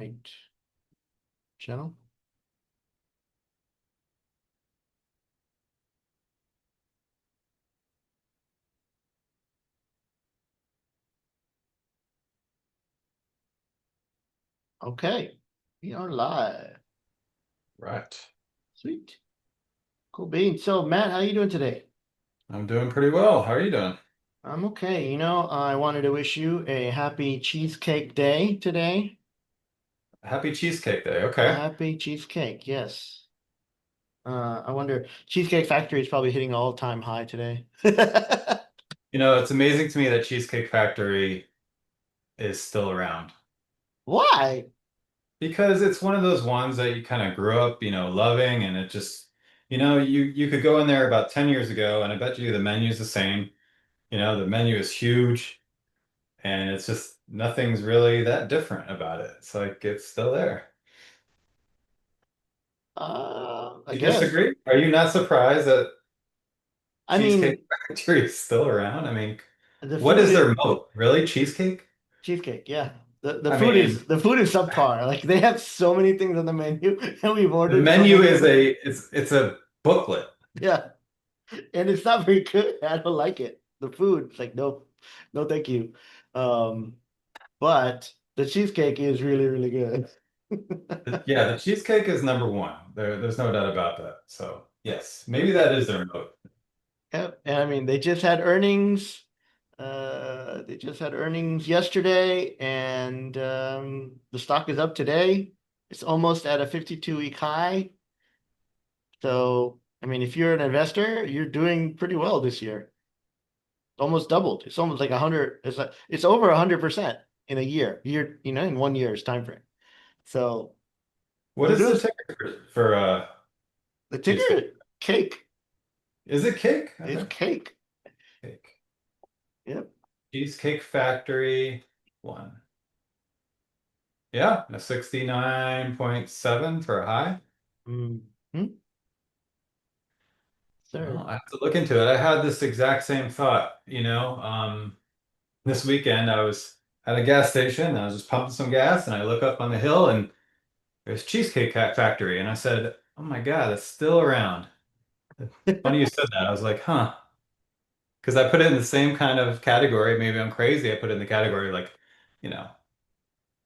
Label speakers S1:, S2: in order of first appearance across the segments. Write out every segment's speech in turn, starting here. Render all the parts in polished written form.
S1: Right. Channel. Okay. We are live.
S2: Right.
S1: Sweet. Cool beans. So Matt, how you doing today?
S2: I'm doing pretty well. How are you doing?
S1: I'm okay. I wanted to wish you a happy cheesecake day today.
S2: Happy Cheesecake Day. Okay.
S1: Happy cheesecake, yes. I wonder, Cheesecake Factory is probably hitting all-time high today.
S2: It's amazing to me that Cheesecake Factory is still around
S1: Why?
S2: because it's one of those ones that you kind of grew up, loving, and it just, you could go in there about 10 years ago, and I bet you the menu's the same. The menu is huge, and it's just nothing's really that different about it. It's like it's still there.
S1: I
S2: You
S1: guess.
S2: disagree? Are you not surprised that
S1: I
S2: Cheesecake
S1: mean,
S2: Factory is still around? I mean,
S1: the
S2: what
S1: food
S2: is
S1: is
S2: their moat? Really? Cheesecake?
S1: cheesecake, yeah. The
S2: I
S1: food
S2: mean,
S1: is the food is subpar. Like they have so many things on the menu, and we've
S2: the
S1: ordered so
S2: menu
S1: many
S2: is
S1: of them.
S2: it's a booklet.
S1: Yeah. And it's not very good. I don't like it. The food, it's like, nope, no, thank you. Um, but the cheesecake is really, really good.
S2: Yeah, the cheesecake is number one. There's no doubt about that. So yes, maybe that is their moat.
S1: Yep. And I mean, they just had earnings. They just had earnings yesterday, and the stock is up today. It's almost at a 52-week high. So, I mean, if you're an investor, you're doing pretty well this year. Almost doubled. It's almost like 100. It's over 100% in a year, in 1 year's time frame. So
S2: What
S1: they're
S2: is
S1: doing
S2: the ticker for
S1: the
S2: cheesecake?
S1: ticker cake.
S2: Is it cake?
S1: It's
S2: Okay.
S1: cake.
S2: Cake.
S1: Yep.
S2: Cheesecake Factory one. Yeah, a 69.7 for a high.
S1: Hmm.
S2: Well,
S1: Sir.
S2: I have to look into it. I had this exact same thought, this weekend I was at a gas station and I was just pumping some gas and I look up on the hill and there's Cheesecake Factory. And I said, oh my God, it's still around. Funny you said that. I was like, huh. Because I put it in the same kind of category. Maybe I'm crazy. I put it in the category like, you know,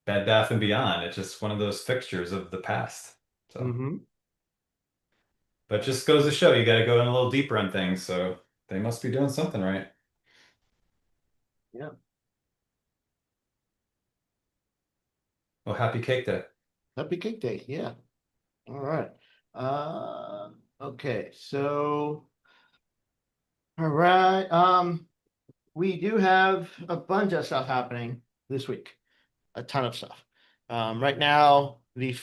S2: Bed Bath and Beyond. It's just one of those fixtures of the past. So,
S1: Hmm.
S2: but just goes to show you got to go in a little deeper on things. So they must be doing something right.
S1: Yeah.
S2: Well, happy cake day.
S1: Happy cake day. Yeah. All right. Okay. So, all right. We do have a bunch of stuff happening this week. A ton of stuff. Right now, I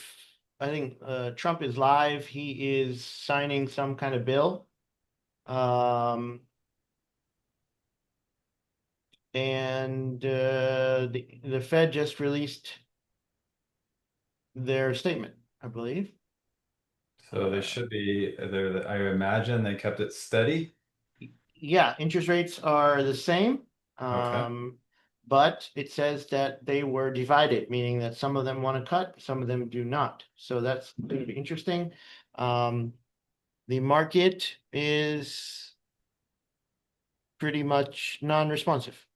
S1: think Trump is live. He is signing some kind of bill. Um, and the Fed just released their statement, I believe.
S2: So they
S1: Uh,
S2: should be there. I imagine they kept it steady.
S1: yeah, interest rates are the same.
S2: Okay.
S1: Um, but it says that they were divided, meaning that some of them want to cut, some of them do not. So that's going to be interesting. Um, the market is pretty much non-responsive.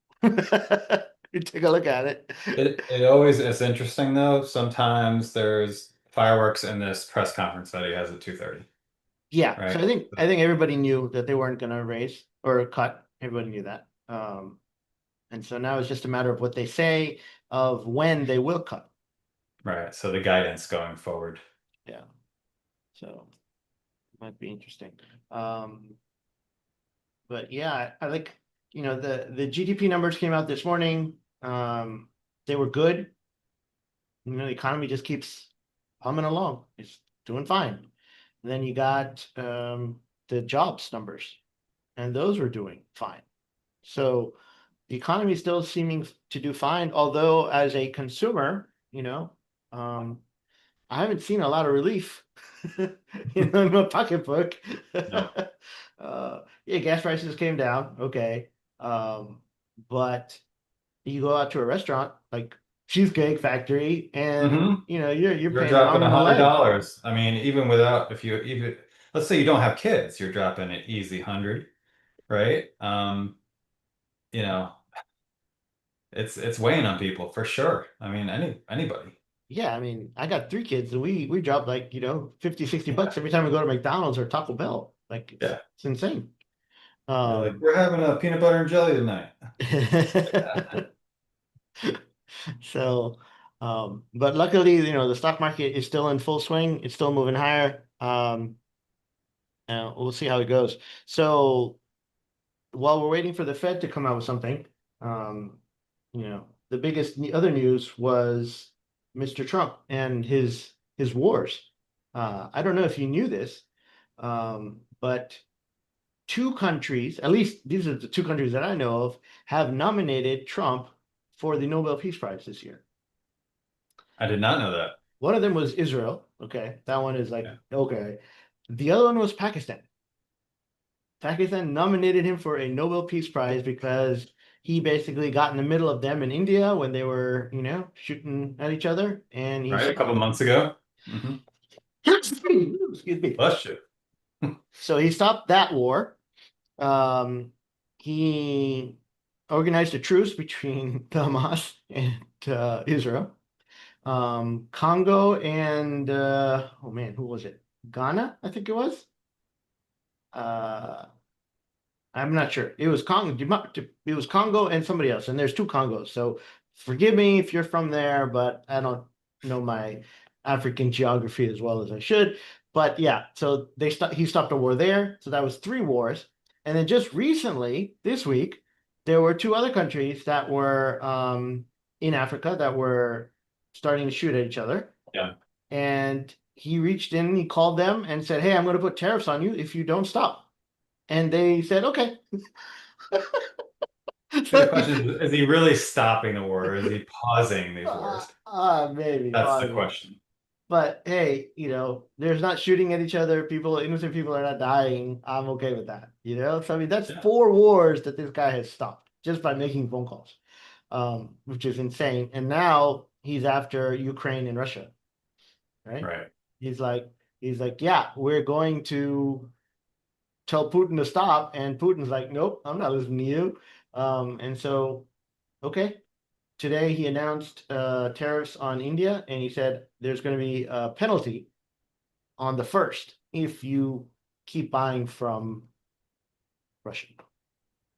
S1: You take a look at it.
S2: It always is interesting though. Sometimes there's fireworks in this press conference that he has at 2:30,
S1: Yeah, so
S2: right?
S1: I think everybody knew that they weren't going to raise or cut. Everybody knew that. And so now it's just a matter of what they say of when they will cut.
S2: Right. So the guidance going forward.
S1: Yeah, so might be interesting. Um, but yeah, I like, the GDP numbers came out this morning. They were good. The economy just keeps humming along. It's doing fine. And then you got the jobs numbers, and those were doing fine. So the economy is still seeming to do fine, although as a consumer, um, I haven't seen a lot of relief, in my pocketbook.
S2: No.
S1: Yeah, gas prices came down, okay. But you go out to a restaurant, like Cheesecake Factory, and
S2: Hmm.
S1: you're
S2: You're
S1: paying an
S2: dropping
S1: arm
S2: a
S1: and a
S2: hundred
S1: leg.
S2: dollars. I mean, even without, if you even, let's say you don't have kids, you're dropping an easy 100, right? You know, it's weighing on people for sure. I mean, anybody.
S1: Yeah, I mean, I got three kids, and we drop like 50, 60
S2: Yeah.
S1: bucks every time we go to McDonald's or Taco Bell. Like
S2: Yeah.
S1: it's insane.
S2: They're like,
S1: Um,
S2: we're having a peanut butter and jelly tonight. Yeah.
S1: so, but luckily, the stock market is still in full swing. It's still moving higher. We'll see how it goes. So while we're waiting for the Fed to come out with something, um, the biggest other news was Mr. Trump and his wars. I don't know if you knew this, but two countries, at least these are the two countries that I know of, have nominated Trump for the Nobel Peace Prize this year.
S2: I did not know that.
S1: One of them was Israel. Okay, that one is
S2: Yeah.
S1: like okay. The other one was Pakistan. Pakistan nominated him for a Nobel Peace Prize because he basically got in the middle of them in India when they were, shooting at each other, and he
S2: Right, a couple
S1: stopped.
S2: months ago. Hmm.
S1: Excuse me.
S2: Bless you.
S1: So he stopped that war. He organized a truce between the Hamas and Israel. Congo and oh man, who was it? Ghana, I think it was. Uh, I'm not sure. It was Congo. It was Congo and somebody else, and there's two Congos. So forgive me if you're from there, but I don't know my African geography as well as I should. But yeah, so he stopped a war there. So that was three wars. And then just recently, this week, there were two other countries that were in Africa that were starting to shoot at each other.
S2: Yeah.
S1: And he reached in, he called them and said, "Hey, I'm going to put tariffs on you if you don't stop." And they said, "Okay."
S2: See, the
S1: So
S2: question is he really stopping the war or is he pausing these wars?
S1: maybe
S2: That's the
S1: possibly.
S2: question.
S1: But hey, there's not shooting at each other. Innocent people are not dying. I'm okay with that. So I mean, that's
S2: Yeah.
S1: four wars that this guy has stopped just by making phone calls, which is insane. And now he's after Ukraine and Russia, right?
S2: Right.
S1: He's like, yeah, we're going to tell Putin to stop, and Putin's like, nope, I'm not listening to you. And so, okay, today he announced tariffs on India, and he said there's going to be a penalty on the first if you keep buying from Russia.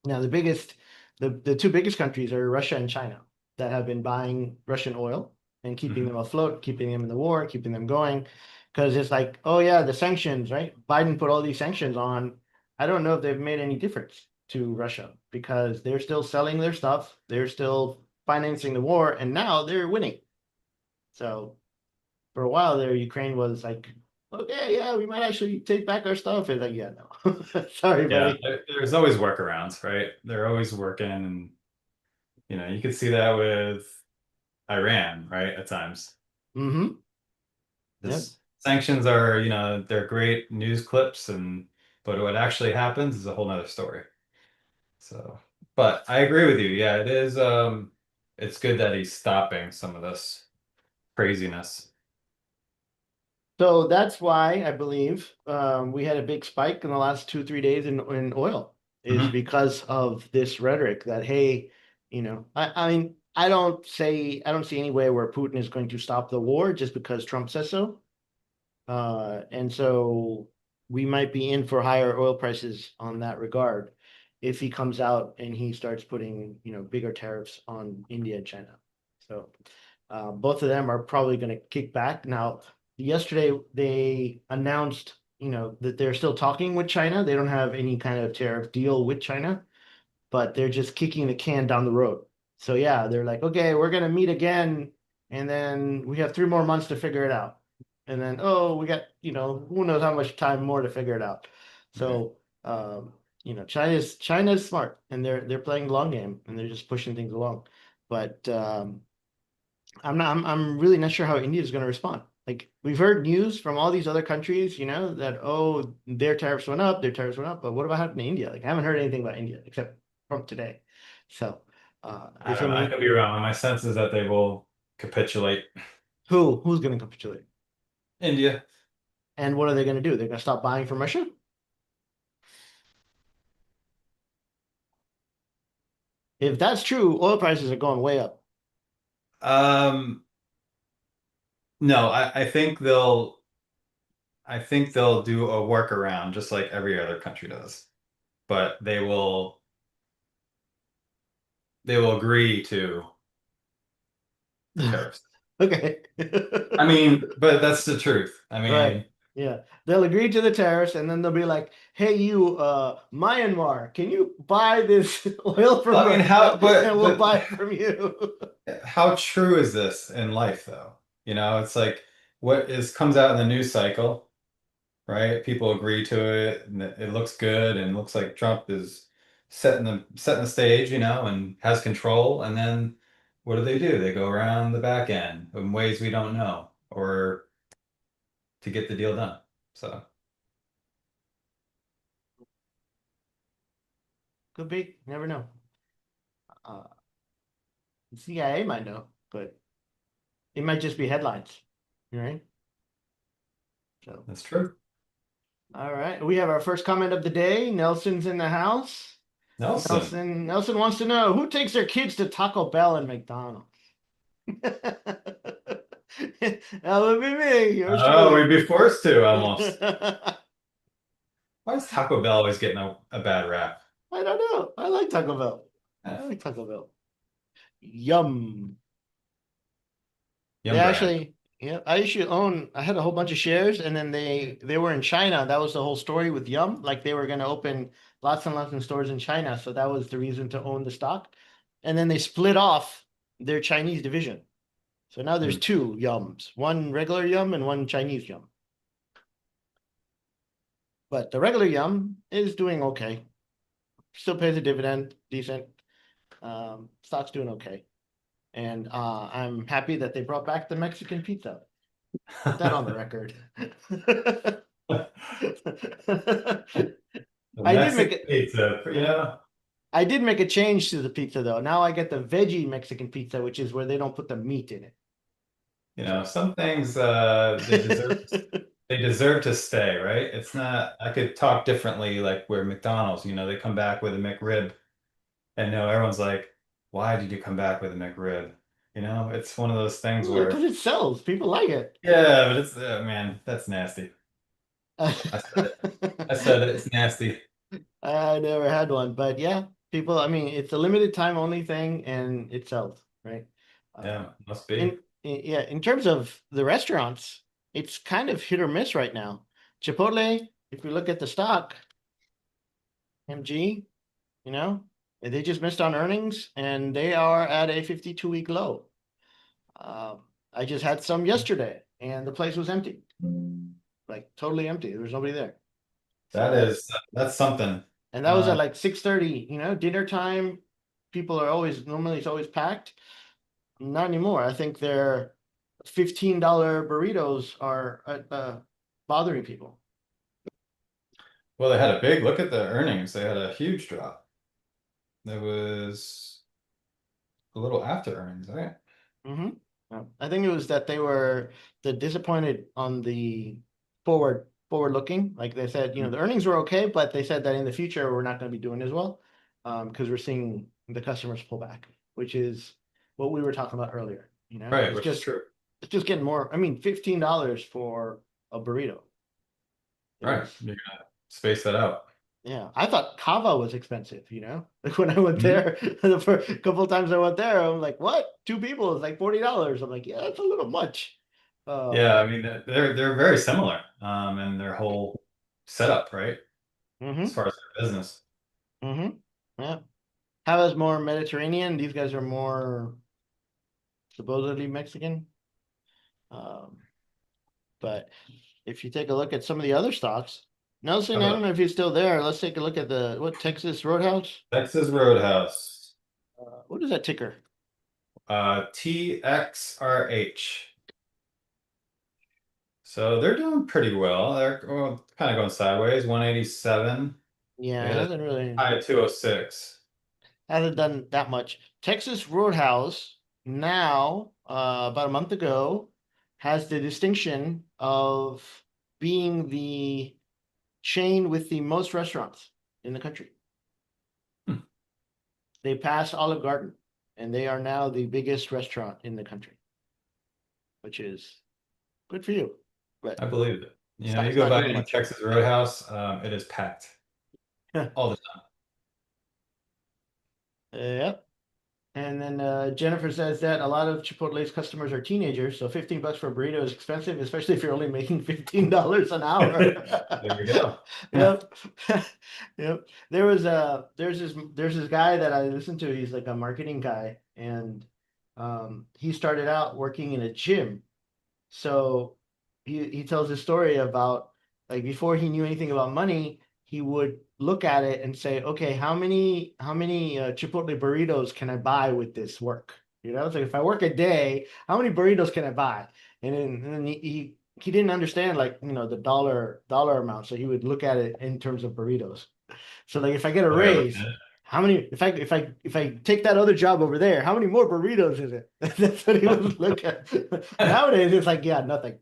S1: Now, the two biggest countries are Russia and China that have been buying Russian oil and keeping them
S2: Hmm.
S1: afloat, keeping them in the war, keeping them going. Because it's like, oh yeah, the sanctions, right? Biden put all these sanctions on. I don't know if they've made any difference to Russia because they're still selling their stuff, they're still financing the war, and now they're winning. So for a while there, Ukraine was like, okay, yeah, we might actually take back our stuff. It's like, yeah, no. Sorry,
S2: Yeah,
S1: buddy.
S2: there's always workarounds, right? They're always working, and you could see that with Iran, right? At times,
S1: Mm-hmm. Yep.
S2: this sanctions are, they're great news clips, but what actually happens is a whole nother story. So, but I agree with you. Yeah, it is. It's good that he's stopping some of this craziness.
S1: So that's why I believe we had a big spike in the last 2, 3 days in oil is
S2: Hmm.
S1: because of this rhetoric that, hey, I mean, I don't see any way where Putin is going to stop the war just because Trump says so. And so we might be in for higher oil prices on that regard if he comes out and he starts putting, bigger tariffs on India and China. So both of them are probably going to kick back. Now, yesterday they announced, that they're still talking with China. They don't have any kind of tariff deal with China, but they're just kicking the can down the road. So yeah, they're like, okay, we're gonna meet again, and then we have 3 more months to figure it out. And then, oh, we got, who knows how much time more to figure it out.
S2: Right.
S1: So China's smart and they're playing the long game and they're just pushing things along. But I'm really not sure how India is gonna respond. Like we've heard news from all these other countries, that their tariffs went up, but what about happening to India? Like I haven't heard anything about India except from today. So
S2: I
S1: it's
S2: don't know.
S1: gonna
S2: I
S1: be
S2: could be wrong. My sense is that they will. capitulate.
S1: Who's going to capitulate?
S2: India.
S1: And what are they going to do? They're going to stop buying from Russia? If that's true, oil prices are going way up.
S2: Um, no, I think they'll do a workaround just like every other country does. But they will agree to the tariffs.
S1: Okay.
S2: I mean, but that's the truth. I
S1: Right.
S2: mean,
S1: Yeah. They'll agree to the tariffs and then they'll be like, hey, you, Myanmar, can you buy this oil from
S2: I mean,
S1: Russia and we'll
S2: but
S1: buy it from you?
S2: how true is this in life though? You know, it's like what is comes out in the news cycle, right? People agree to it and it looks good and looks like Trump is setting the stage, you know, and has control. And then what do? They go around the back end in ways we don't know or to get the deal done. So
S1: Could be. Never know. Uh, the CIA might know, but it might just be headlines. Right? So,
S2: that's true.
S1: all right. We have our first comment of the day. Nelson's in the house.
S2: Nelson.
S1: Nelson wants to know who takes their kids to Taco Bell and McDonald's. That would be me, yours
S2: Oh, we'd
S1: truly.
S2: be forced to almost.
S1: I
S2: Why is Taco Bell always getting a bad rap?
S1: don't know. I like Taco Bell. I
S2: Eh,
S1: like Taco Bell. Yum. They
S2: Yum brand.
S1: actually, yeah, I used to own, I had a whole bunch of shares and then they were in China. That was the whole story with Yum. Like they were going to open lots and lots of stores in China. So that was the reason to own the stock. And then they split off their Chinese division. So now there's
S2: Hmm.
S1: two Yums, one regular Yum and one Chinese Yum. But the regular Yum is doing okay. Still pays a dividend, decent. Stock's doing okay. And I'm happy that they brought back the Mexican pizza. Put that on the record.
S2: The
S1: I did make
S2: Mexican
S1: it.
S2: pizza, you know,
S1: I did make a change to the pizza though. Now I get the veggie Mexican pizza, which is where they don't put the meat in it. So
S2: some things they deserve to stay, right? It's not I could talk differently like where McDonald's, you know, they come back with a McRib and no, everyone's like, why did you come back with a McRib? You know, it's one of those things
S1: because
S2: where
S1: it sells, people like it.
S2: yeah, but it's man, that's nasty. I said it. I said it. It's nasty.
S1: I never had one, but yeah, people. I mean, it's a limited time only thing, and it sells, right? Uh,
S2: Yeah, must be.
S1: yeah, in terms of the restaurants, it's kind of hit or miss right now. Chipotle, if you look at the stock, MG, you know, they just missed on earnings, and they are at a 52-week low. I just had some yesterday, and the place was empty, like totally empty. There was nobody there. So
S2: That's something.
S1: and that was at
S2: Uh,
S1: like 6:30, dinner time. People are always normally it's always packed. Not anymore. I think their $15 burritos are bothering people.
S2: well, they had a big look at the earnings. They had a huge drop. There was a little after earnings, right?
S1: Hmm. I think it was that they were the disappointed on the forward looking. Like they said, the earnings were okay, but they said that in the future we're not going to be doing as well because we're seeing the customers pull back, which is what we were talking about earlier.
S2: Right,
S1: It's
S2: which is
S1: just
S2: true.
S1: it's just getting more. I mean, $15 for a burrito
S2: Right.
S1: is,
S2: You're gonna space that out.
S1: yeah. I thought kava was expensive, Like when I went
S2: Mhm.
S1: there, the first couple of times I went there, I'm like, what? Two people is like $40. I'm like, yeah, that's a little much.
S2: Yeah,
S1: Um,
S2: I mean they're very similar in their whole setup, right? As
S1: mm-hmm,
S2: far as their business.
S1: mm-hmm. Yeah. Kava's more Mediterranean. These guys are more supposedly Mexican. Um, but if you take a look at some of the other stocks,
S2: How
S1: Nelson, I don't
S2: about
S1: know if he's still there. Let's take a look at the what Texas Roadhouse.
S2: Texas Roadhouse?
S1: What is that ticker?
S2: TXRH. So they're doing pretty well. They're kind of going sideways, 187. They
S1: Yeah, it
S2: hit a
S1: hasn't really
S2: high of 206.
S1: hasn't done that much. Texas Roadhouse now. about a month ago, has the distinction of being the chain with the most restaurants in the country.
S2: Hmm.
S1: They passed Olive Garden, and they are now the biggest restaurant in the country, which is good for you.
S2: I
S1: But
S2: believe it. You
S1: it's
S2: know,
S1: not
S2: you
S1: it's
S2: go
S1: not
S2: by
S1: doing
S2: any
S1: much.
S2: Texas Roadhouse, it is packed all the time.
S1: Yep. And then Jennifer says that a lot of Chipotle's customers are teenagers, so $15 for a burrito is expensive, especially if you're only making $15 an hour.
S2: There we go.
S1: Yep. Yep. There's this guy that I listen to. He's like a marketing guy, and he started out working in a gym. So he tells his story about, like, before he knew anything about money, he would look at it and say, okay, how many Chipotle burritos can I buy with this work? You know, so if I work a day, how many burritos can I buy? And then he didn't understand, like, the dollar amount, so he would look at it in terms of burritos. So like if I get a
S2: Oh, yeah, looking
S1: raise,
S2: at it.
S1: how many if I take that other job over there, how many more burritos is it? That's what he was looking at. Nowadays it's like, yeah, nothing.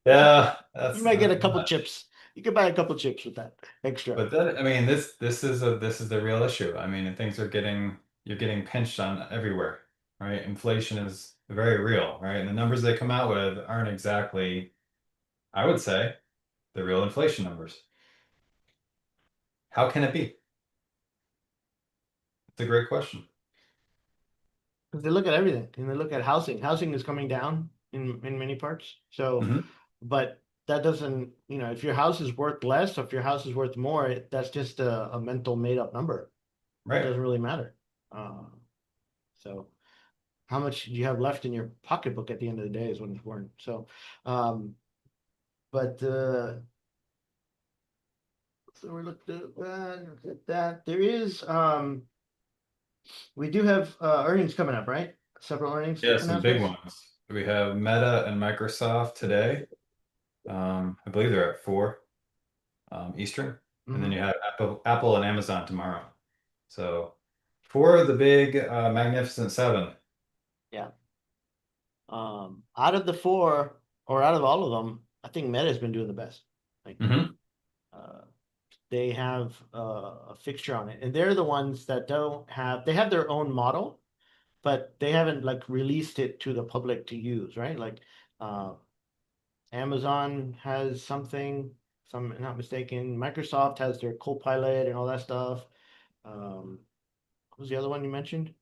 S2: Yeah,
S1: You
S2: that's
S1: might get
S2: not
S1: a couple
S2: much.
S1: chips. You could buy a couple chips with that extra.
S2: But then, I mean, this is the real issue. I mean, things are getting you're getting pinched on everywhere, right? Inflation is very real, right? And the numbers they come out with aren't exactly, I would say, the real inflation numbers. How can it be? It's a great question.
S1: Because they look at everything and they look at housing. Housing is coming down in many parts. So,
S2: Hmm.
S1: but that doesn't, if your house is worth less or if your house is worth more, that's just a mental made up number. It
S2: Right.
S1: doesn't really matter. So how much do you have left in your pocketbook at the end of the day is when it's born. So, um, but so we looked at that, looked at that. We do have earnings coming up, right? Several earnings
S2: Yeah, some big
S1: announcements.
S2: ones. We have Meta and Microsoft today. I believe they're at 4 Eastern. And then
S1: Hmm.
S2: you have Apple and Amazon tomorrow. So four of the big Magnificent Seven.
S1: Yeah. Out of the four, or out of all of them, I think Meta's been doing the best. Like,
S2: Hmm.
S1: uh, they have a fixture on it, and they're the ones that don't have. They have their own model, but they haven't like released it to the public to use, right? Like, uh, Amazon has something, if I'm not mistaken. Microsoft has their Copilot and all that stuff. Um, what was the other one you mentioned?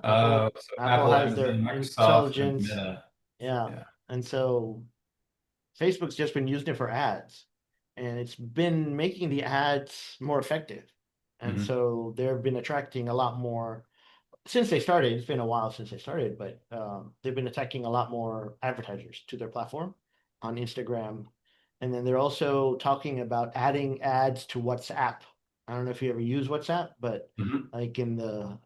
S1: Apple.
S2: So
S1: Apple
S2: Apple,
S1: has their
S2: Amazon, Microsoft, and
S1: intelligence.
S2: Meta.
S1: Yeah.
S2: Yeah.
S1: And so Facebook's just been using it for ads, and it's been making the ads more effective. And
S2: Hmm.
S1: so they've been attracting a lot more since they started. It's been a while since they started, but they've been attracting a lot more advertisers to their platform on Instagram. And then they're also talking about adding ads to WhatsApp. I don't know if you ever use WhatsApp, but
S2: Hmm.
S1: like in the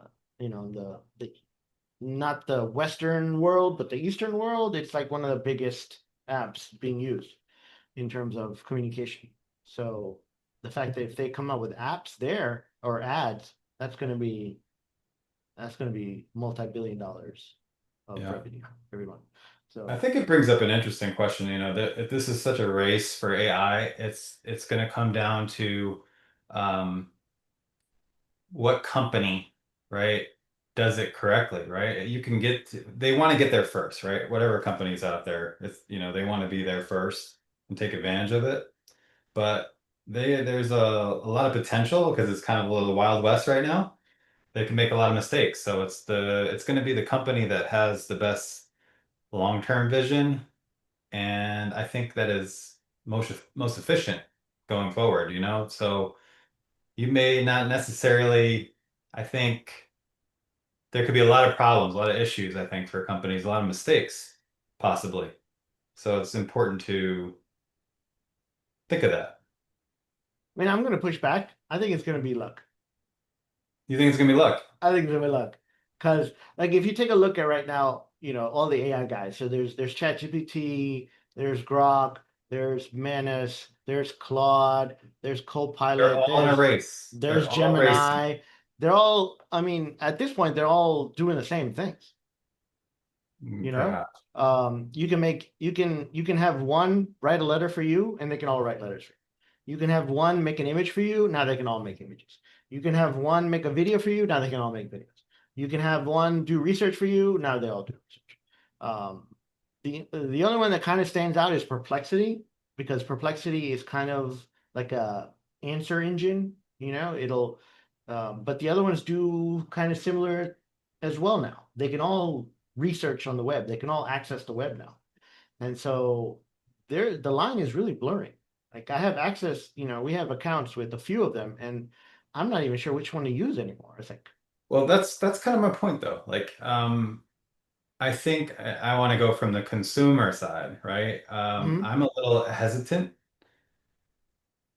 S1: not the Western world, but the Eastern world, it's like one of the biggest apps being used in terms of communication. So the fact that if they come up with apps there or ads, that's going to be multi-billion dollars of
S2: Yeah.
S1: revenue every month.
S2: I
S1: So
S2: think it brings up an interesting question, that if this is such a race for AI, it's going to come down to um, what company, right, does it correctly, right? They want to get there first, right? Whatever company's out there, they want to be there first and take advantage of it. But there's a lot of potential because it's kind of a little Wild West right now. They can make a lot of mistakes. So it's going to be the company that has the best long-term vision, and I think that is most efficient going forward. So you may not necessarily, I think there could be a lot of problems, a lot of issues, I think, for companies, a lot of mistakes, possibly. So it's important to think of that.
S1: I mean, I'm going to push back. I think it's going to be luck.
S2: You think it's gonna be luck?
S1: I think it's going to be luck. Because like if you take a look at right now, all the AI guys. So there's ChatGPT, there's Grok, there's Manus, there's Claude, there's
S2: They're
S1: Copilot,
S2: all in a race.
S1: there's
S2: They're all racing.
S1: Gemini. They're all, I mean, at this point, they're all doing the same things. You know,
S2: Perhaps.
S1: you can have one write a letter for you, and they can all write letters for you. You can have one make an image for you. Now they can all make images. You can have one make a video for you. Now they can all make videos. You can have one do research for you. Now they all do research. Um, the only one that kind of stands out is Perplexity, because Perplexity is kind of like a answer engine. But the other ones do kind of similar as well now. They can all research on the web. They can all access the web now. And so the line is really blurring. Like I have access, we have accounts with a few of them, and I'm not even sure which one to use anymore. I think.
S2: Well, that's kind of my point though. Like, I think I want to go from the consumer side, right?
S1: Mhm.
S2: I'm a little hesitant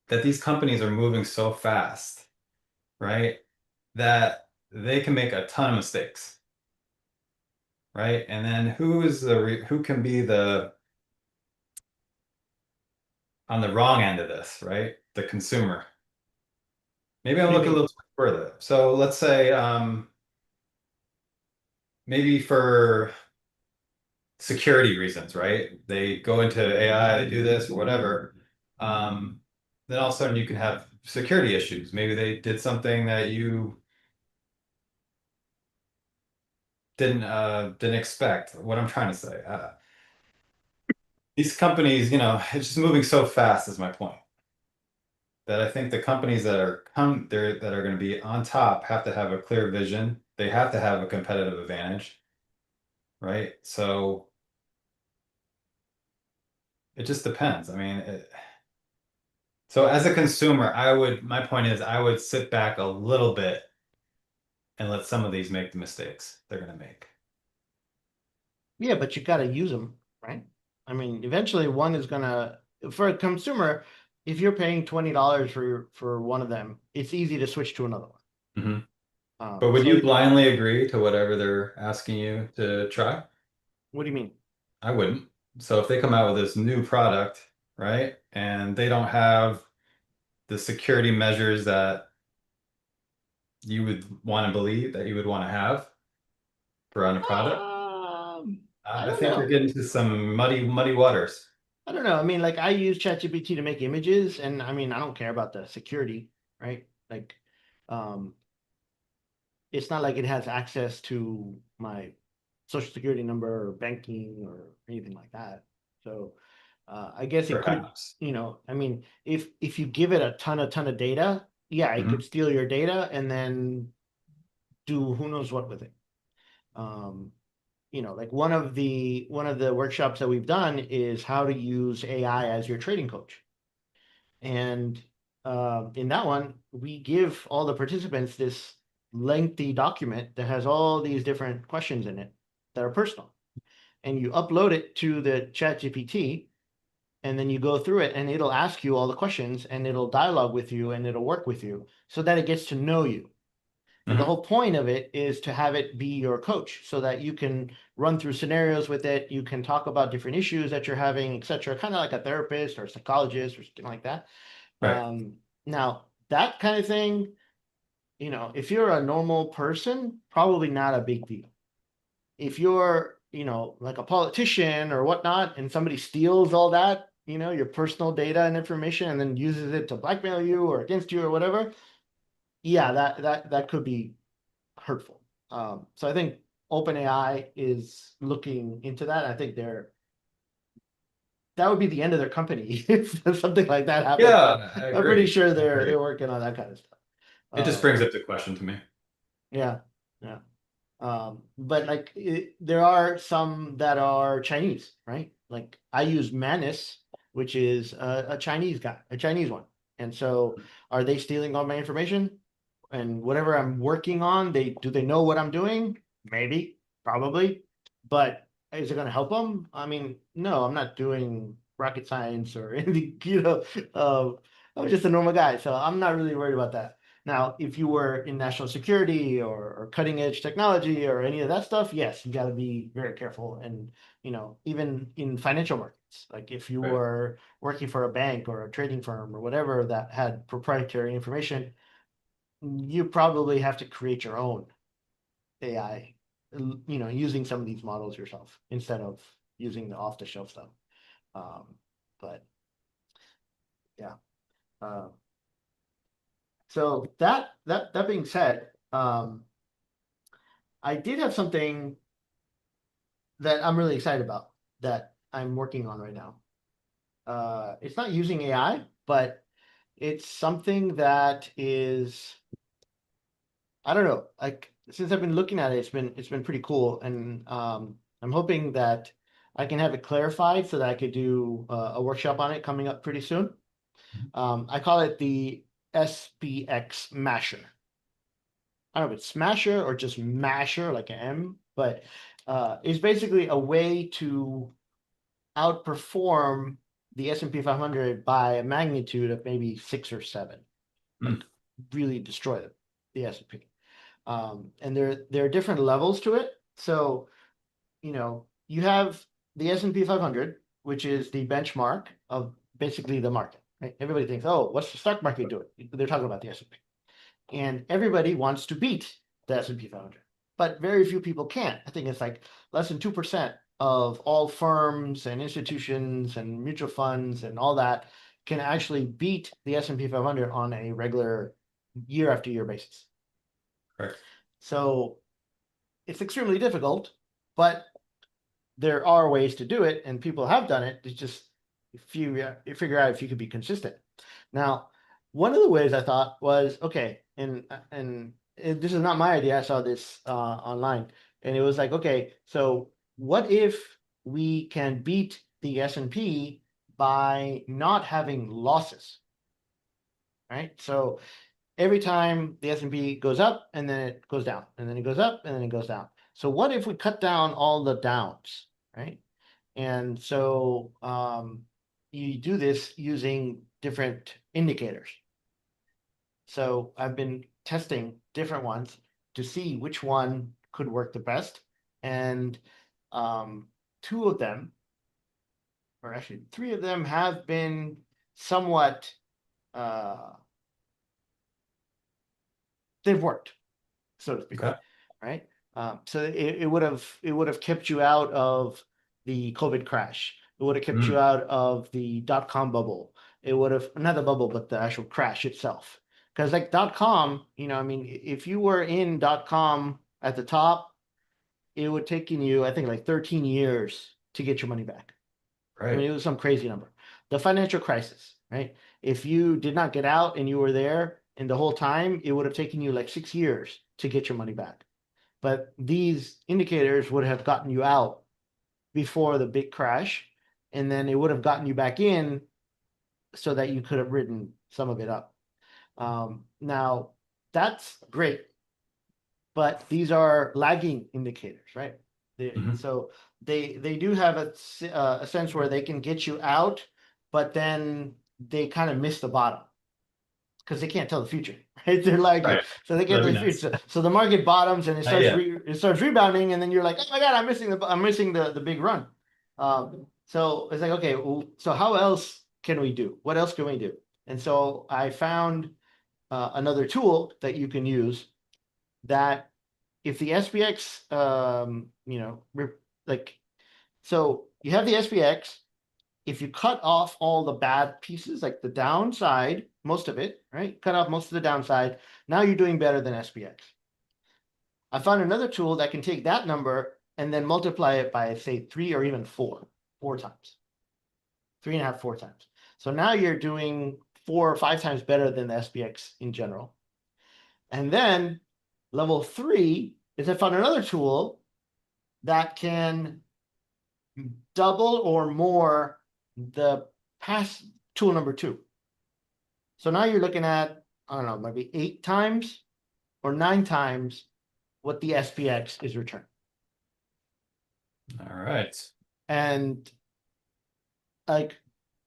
S2: that these companies are moving so fast, right? That they can make a ton of mistakes, right? And then who can be the on the wrong end of this, right? The consumer. Maybe
S1: What
S2: I'll
S1: do you
S2: look a
S1: mean?
S2: little further. So let's say maybe for security reasons, right? They go into AI, they do this or whatever. Um, then all of a sudden you can have security issues. Maybe they did something that you didn't expect. What I'm trying to say. These companies, it's just moving so fast is my point. That I think the companies that are come there that are going to be on top have to have a clear vision. They have to have a competitive advantage, right? So it just depends. I mean, so as a consumer, my point is I would sit back a little bit and let some of these make the mistakes they're going to make.
S1: Yeah, but you got to use them, right? I mean, eventually one is gonna, for a consumer, if you're paying $20 for one of them, it's easy to switch to another one.
S2: Hmm. But would
S1: So
S2: you blindly agree to whatever they're asking you to try?
S1: what do you mean?
S2: I wouldn't. So if they come out with this new product, right, and they don't have the security measures that you would want to believe that you would want to have for on a product,
S1: I
S2: I
S1: don't
S2: think you're
S1: know.
S2: getting to some muddy waters.
S1: I don't know. I mean, like I use ChatGPT to make images, and I mean, I don't care about the security, right? Like, um, it's not like it has access to my social security number or banking or anything like that. So I guess it could,
S2: Perhaps.
S1: I mean, if you give it a ton of data, yeah, it could
S2: Hmm.
S1: steal your data and then do who knows what with it. Um, like one of the workshops that we've done is how to use AI as your trading coach. And in that one, we give all the participants this lengthy document that has all these different questions in it that are personal. And you upload it to the chat GPT, and then you go through it, and it'll ask you all the questions, and it'll dialogue with you, and it'll work with you so that it gets to know you. And the
S2: Hmm.
S1: whole point of it is to have it be your coach so that you can run through scenarios with it. You can talk about different issues that you're having, etc. Kind of like a therapist or a psychologist or something like that.
S2: Right.
S1: Now that kind of thing, if you're a normal person, probably not a big deal. If you're, like a politician or whatnot, and somebody steals all that, your personal data and information, and then uses it to blackmail you or against you or whatever, yeah, that could be hurtful. So I think OpenAI is looking into that. I think that would be the end of their company if something like that happened. But
S2: Yeah, I
S1: I'm pretty
S2: agree.
S1: sure
S2: I
S1: they're
S2: agree.
S1: working on that kind of stuff.
S2: It just
S1: Um,
S2: brings up the question to me.
S1: yeah, yeah. But like there are some that are Chinese, right? Like I use Manus, which is a Chinese guy, a Chinese one. And so are they stealing all my information? And whatever I'm working on, do they know what I'm doing? Maybe, probably. But is it going to help them? I mean, no, I'm not doing rocket science or anything, I'm just a normal guy, so I'm not really worried about that. Now, if you were in national security or cutting edge technology or any of that stuff, yes, you got to be very careful. And, even in financial markets, like if you
S2: Right.
S1: were working for a bank or a trading firm or whatever that had proprietary information, you probably have to create your own AI using some of these models yourself instead of using the off-the-shelf stuff. But yeah. So that being said, I did have something that I'm really excited about that I'm working on right now. It's not using AI, but it's something that is, I don't know, like since I've been looking at it, it's been pretty cool, and I'm hoping that I can have it clarified so that I could do a workshop on it coming up pretty soon. I call it the SPX Masher. I don't know if it's Smasher or just Masher, like an M, but it's basically a way to outperform the S&P 500 by a magnitude of maybe 6 or 7, like really destroy the S&P. And there are different levels to it. So, you have the S&P 500, which is the benchmark of basically the market, right? Everybody thinks, oh, what's the stock market doing? They're talking about the S&P. And everybody wants to beat the S&P 500, but very few people can. I think it's like less than 2% of all firms and institutions and mutual funds and all that can actually beat the S&P 500 on a regular year after year basis.
S2: Correct.
S1: So it's extremely difficult, but there are ways to do it, and people have done it. It's just if you figure out if you could be consistent. Now, one of the ways I thought was, okay, and this is not my idea. I saw this online, and it was like, okay, so what if we can beat the S&P by not having losses, right? So every time the S&P goes up and then it goes down, and then it goes up and then it goes down. So what if we cut down all the downs, right? And so you do this using different indicators. So I've been testing different ones to see which one could work the best. And two of them, or actually three of them, have been somewhat, they've worked, so to speak,
S2: Okay.
S1: right? So it would have kept you out of the COVID crash. It would have kept you out of the dot-com bubble. It would have, not the bubble, but the actual crash itself. Because like dot-com, I mean, if you were in dot-com at the top, it would take you, I think, like 13 years to get your money back. I mean,
S2: Right.
S1: it was some crazy number. The financial crisis, right? If you did not get out and you were there and the whole time, it would have taken you like 6 years to get your money back. But these indicators would have gotten you out before the big crash, and then it would have gotten you back in so that you could have ridden some of it up. Now, that's great, but these are lagging indicators, right? So they do have a sense where they can get you out, but then they kind of miss the bottom because they can't tell the future, right? They're lagging,
S2: Right.
S1: so they can't
S2: That'd
S1: tell
S2: be
S1: the
S2: nice.
S1: future. So the market bottoms and
S2: Yeah.
S1: it starts rebounding, and then you're like, oh my god, I'm missing the big run. So it's like, okay, well, so how else can we do? What else can we do? And so I found another tool that you can use that if the SPX, like, so you have the SPX. If you cut off all the bad pieces, like the downside, most of it, right? Cut off most of the downside. Now you're doing better than SPX. I found another tool that can take that number and then multiply it by, say, 3 or even 4 times, 3.5, 4 times. So now you're doing 4 or 5 times better than the SPX in general. And then level 3 is I found another tool that can double or more the past tool number 2. So now you're looking at, I don't know, maybe 8 times or 9 times what the SPX is returning.
S2: All right.
S1: And like,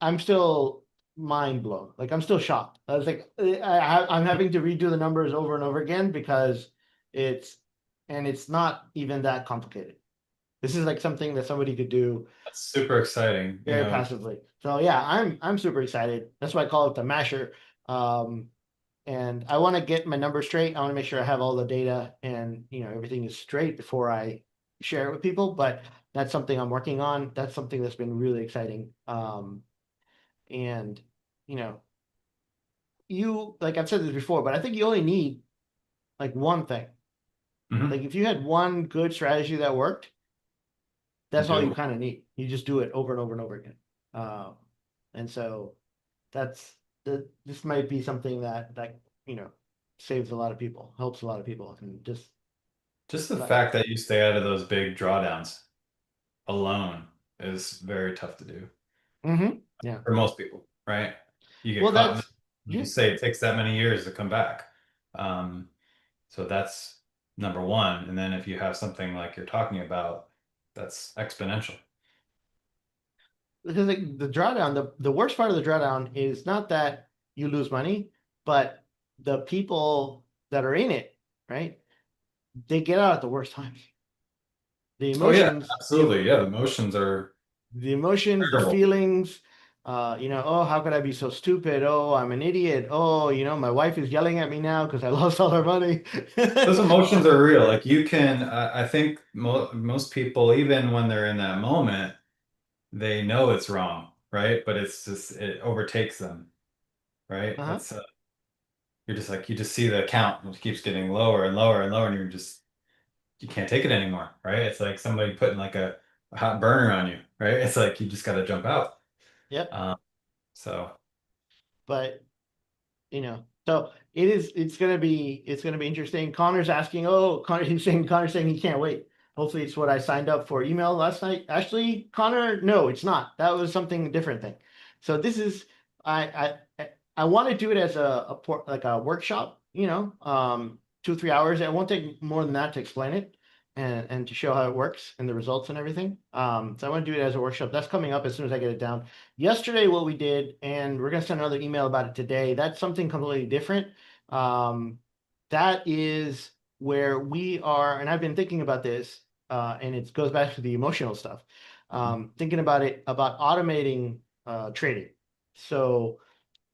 S1: I'm still mind blown. Like, I'm still shocked. I was like, I'm having to redo the numbers over and over again because it's not even that complicated. This is like something that somebody could do
S2: That's super exciting.
S1: very passively. So yeah, I'm super excited. That's why I call it the masher. And I want to get my numbers straight. I want to make sure I have all the data and everything is straight before I share it with people. But that's something I'm working on. That's something that's been really exciting. And you know, like I've said this before, but I think you only need like one thing.
S2: Mhm.
S1: Like if you had one good strategy that worked, that's all you
S2: Do
S1: kind of need. You just do it over and over and over again. Um, and so that's this might be something that saves a lot of people, helps a lot of people, and just
S2: just the
S1: like
S2: fact that you stay out of those big drawdowns alone is very tough to do
S1: yeah.
S2: for most people, right? You get
S1: Well,
S2: caught in the,
S1: that's
S2: like
S1: yeah.
S2: you say, it takes that many years to come back. Um, so that's number one. And then if you have something like you're talking about, that's exponential.
S1: Because like the drawdown, the worst part of the drawdown is not that you lose money, but the people that are in it, right? They get out at the worst times. The
S2: Oh yeah,
S1: emotions,
S2: absolutely. Yeah, the emotions are
S1: the emotions, the
S2: terrible.
S1: feelings, oh, how could I be so stupid? Oh, I'm an idiot. Oh, my wife is yelling at me now because I lost all her money.
S2: Those emotions are real. Like you can, I think most people, even when they're in that moment, they know it's wrong, right? But it's just, it overtakes them, right?
S1: Uh-huh.
S2: You're just like, you just see the count, it keeps getting lower and lower and lower, and you can't take it anymore, right? It's like somebody putting like a hot burner on you, right? It's like you just got to jump out.
S1: Yep.
S2: Um, so,
S1: But so it's gonna be interesting. Connor's asking, oh, Connor's saying he can't wait. Hopefully it's what I signed up for email last night. Actually, Connor, no, it's not. That was something different thing. So this is I want to do it as like a workshop, 2 or 3 hours. It won't take more than that to explain it and to show how it works and the results and everything. So I want to do it as a workshop. That's coming up as soon as I get it down. Yesterday, what we did, and we're going to send another email about it today, that's something completely different. Um, that is where we are, and I've been thinking about this, and it goes back to the emotional stuff. Thinking about it, about automating trading. So,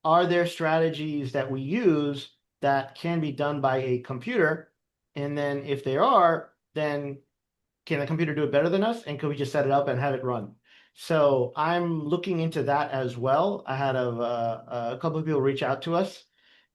S1: are there strategies that we use that can be done by a computer? And then, if there are, then can the computer do it better than us? And could we just set it up and have it run? So I'm looking into that as well. I had a couple of people reach out to us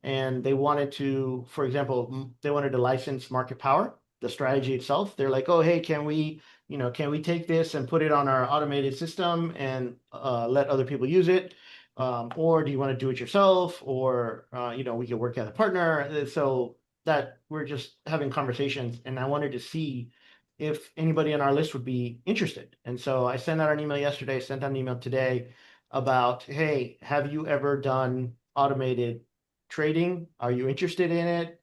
S1: and they wanted to, for example, they wanted to license market power, the strategy itself. They're like, oh, hey, can we take this and put it on our automated system and let other people use it? Or do you want to do it yourself? Or, we can work as a partner. So that we're just having conversations and I wanted to see if anybody on our list would be interested. And so I sent out an email yesterday, sent out an email today about, hey, have you ever done automated trading? Are you interested in it?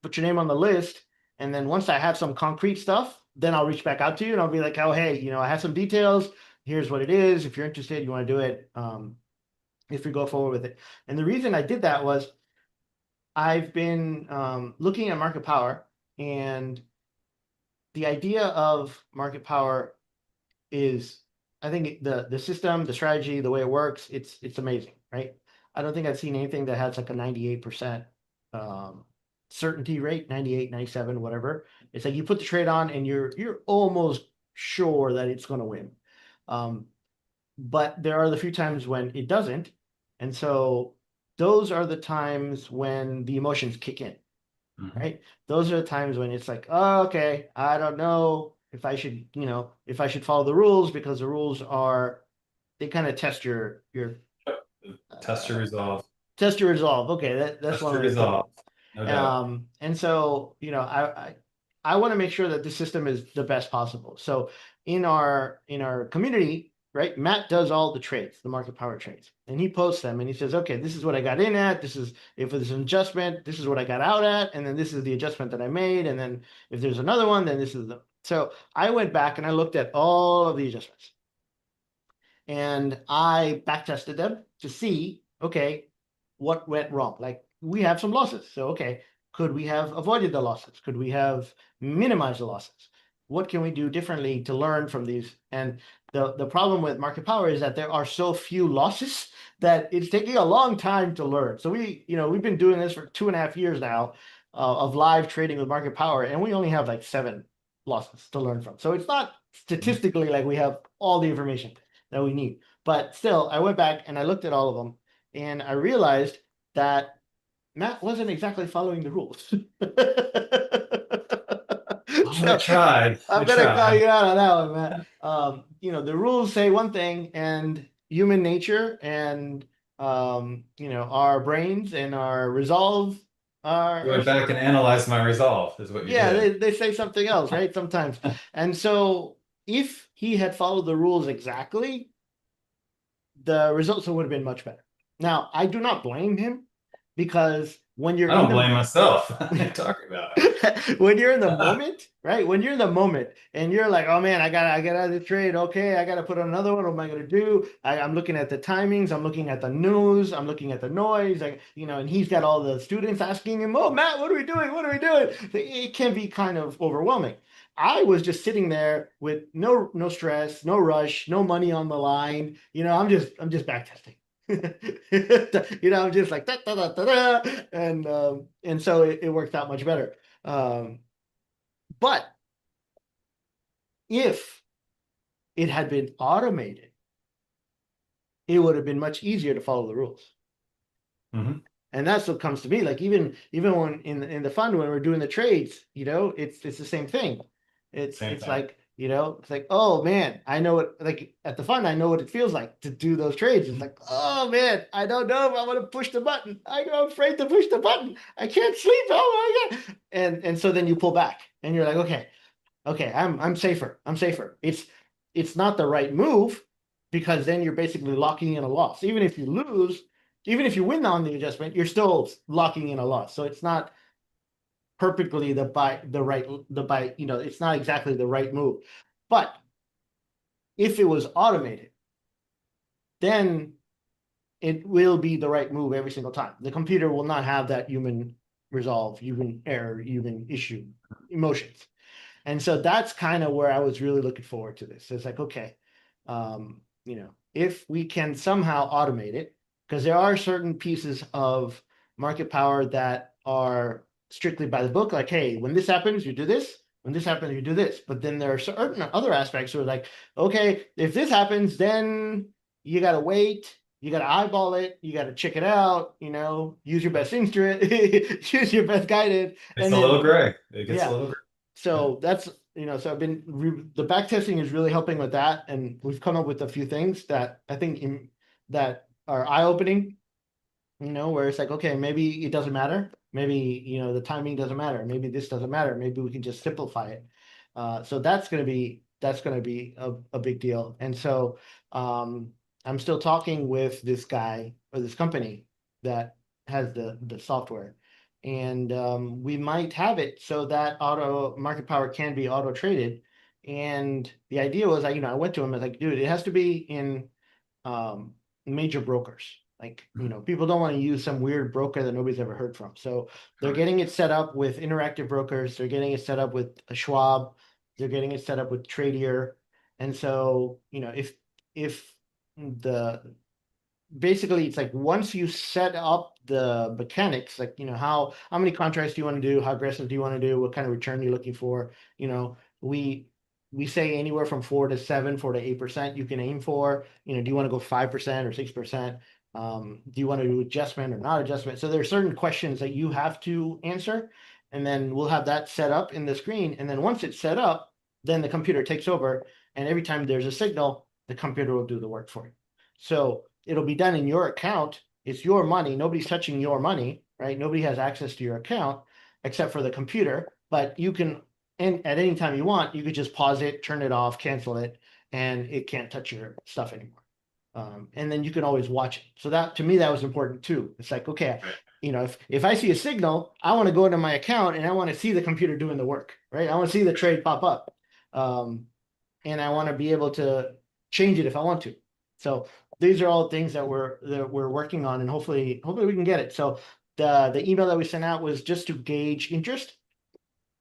S1: Put your name on the list. And then once I have some concrete stuff, then I'll reach back out to you and I'll be like, oh, hey, I have some details. Here's what it is. If you're interested, you want to do it. If we go forward with it. And the reason I did that was I've been looking at market power and the idea of market power is I think the system, the strategy, the way it works, it's amazing, right? I don't think I've seen anything that has like a 98% um, certainty rate, 98, 97, whatever. It's like you put the trade on and you're almost sure that it's going to win. Um, but there are the few times when it doesn't. And so those are the times when the emotions kick in,
S2: mhm.
S1: right? Those are the times when it's like, oh, okay, I don't know if I should follow the rules because the rules they kind of
S2: Test your
S1: uh,
S2: resolve,
S1: test your resolve. Okay, that's
S2: test
S1: one
S2: your
S1: way to put it.
S2: resolve, no doubt.
S1: And so, I want to make sure that the system is the best possible. So in our community, right, Matt does all the trades, the market power trades, and he posts them and he says, okay, this is what I got in at. This is if there's an adjustment, this is what I got out at, and then this is the adjustment that I made, and then if there's another one, then this is the. So I went back and I looked at all of the adjustments and I back tested them to see, okay, what went wrong. Like we have some losses. So, okay, could we have avoided the losses? Could we have minimized the losses? What can we do differently to learn from these? And The problem with market power is that there are so few losses that it's taking a long time to learn. So we've been doing this for 2.5 years now of live trading with market power, and we only have like 7 losses to learn from. So it's not statistically like we have all the information that we need. But still, I went back and I looked at all of them, and I realized that Matt wasn't exactly following the rules.
S2: Oh, I
S1: So
S2: tried. I
S1: I'm gonna call
S2: tried.
S1: you out on that one, Matt. The rules say one thing, and human nature and our brains and our resolve
S2: You
S1: are
S2: went back and analyzed my resolve, is what you
S1: yeah,
S2: did.
S1: they say something else, right? Sometimes. And so if he had followed the rules exactly, the results would have been much better. Now, I do not blame him because when you're
S2: I
S1: in
S2: don't
S1: the
S2: blame myself. What are you talking about?
S1: when you're in the moment, right? When you're in the moment and you're like, oh man, I got out of the trade. Okay, I gotta put on another one. What am I gonna do? I'm looking at the timings, I'm looking at the news, I'm looking at the noise, and he's got all the students asking him, oh Matt, what are we doing? What are we doing? It can be kind of overwhelming. I was just sitting there with no stress, no rush, no money on the line. I'm just back testing. I'm just like da, da, da, da, da, and so it worked out much better. Um, but if it had been automated, it would have been much easier to follow the rules.
S2: Mhm.
S1: And that's what comes to me. Like even when in the fund when we're doing the trades, it's the same thing. It's
S2: Same
S1: it's
S2: thing.
S1: like, it's like, oh man, I know it like at the fund, I know what it feels like to do those trades. It's like, oh man, I don't know if I want to push the button. I'm afraid to push the button. I can't sleep. Oh my God. And so then you pull back and you're like, okay, I'm safer. I'm safer. It's not the right move because then you're basically locking in a loss. Even if you lose, even if you win on the adjustment, you're still locking in a loss. So it's not perfectly it's not exactly the right move. But if it was automated, then it will be the right move every single time. The computer will not have that human resolve, human error, human issue, emotions. And so that's kind of where I was really looking forward to this. It's like, okay, if we can somehow automate it, because there are certain pieces of market power that are strictly by the book, like, hey, when this happens, you do this. When this happens, you do this. But then there are certain other aspects where, like, okay, if this happens, then you got to wait. You got to eyeball it. You got to check it out. Use your best instrument, use your best guidance,
S2: It's
S1: and
S2: a little
S1: then
S2: gray. It gets a
S1: yeah,
S2: little gray. Yeah.
S1: so that's so the back testing is really helping with that, and we've come up with a few things that I think that are eye opening. Where it's like, okay, maybe it doesn't matter. Maybe the timing doesn't matter. Maybe this doesn't matter. Maybe we can just simplify it. So that's gonna be a big deal. And so I'm still talking with this guy or this company that has the software, and we might have it so that auto market power can be auto traded. And the idea was, I went to him, I was like, dude, it has to be in um, major brokers. Like, people don't want to use some weird broker that nobody's ever heard from. So they're
S2: Correct.
S1: getting it set up with Interactive Brokers. They're getting it set up with Schwab. They're getting it set up with Tradier. And so, if the basically it's like once you set up the mechanics, like how many contracts do you want to do, how aggressive do you want to do, what kind of return you're looking for, we we say anywhere from 4 to 7, 4 to 8% you can aim for. Do you want to go 5% or 6%? Do you want to do adjustment or not adjustment? So there are certain questions that you have to answer, and then we'll have that set up in the screen. And then once it's set up, then the computer takes over, and every time there's a signal, the computer will do the work for you. So it'll be done in your account. It's your money. Nobody's touching your money, right? Nobody has access to your account except for the computer. But you can, and at any time you want, you could just pause it, turn it off, cancel it, and it can't touch your stuff anymore. And then you can always watch it. So that to me, that was important too. It's like, okay,
S2: Right.
S1: if I see a signal, I want to go into my account and I want to see the computer doing the work, right? I want to see the trade pop up. Um, and I want to be able to change it if I want to. So these are all things that we're working on, and hopefully we can get it. So the email that we sent out was just to gauge interest,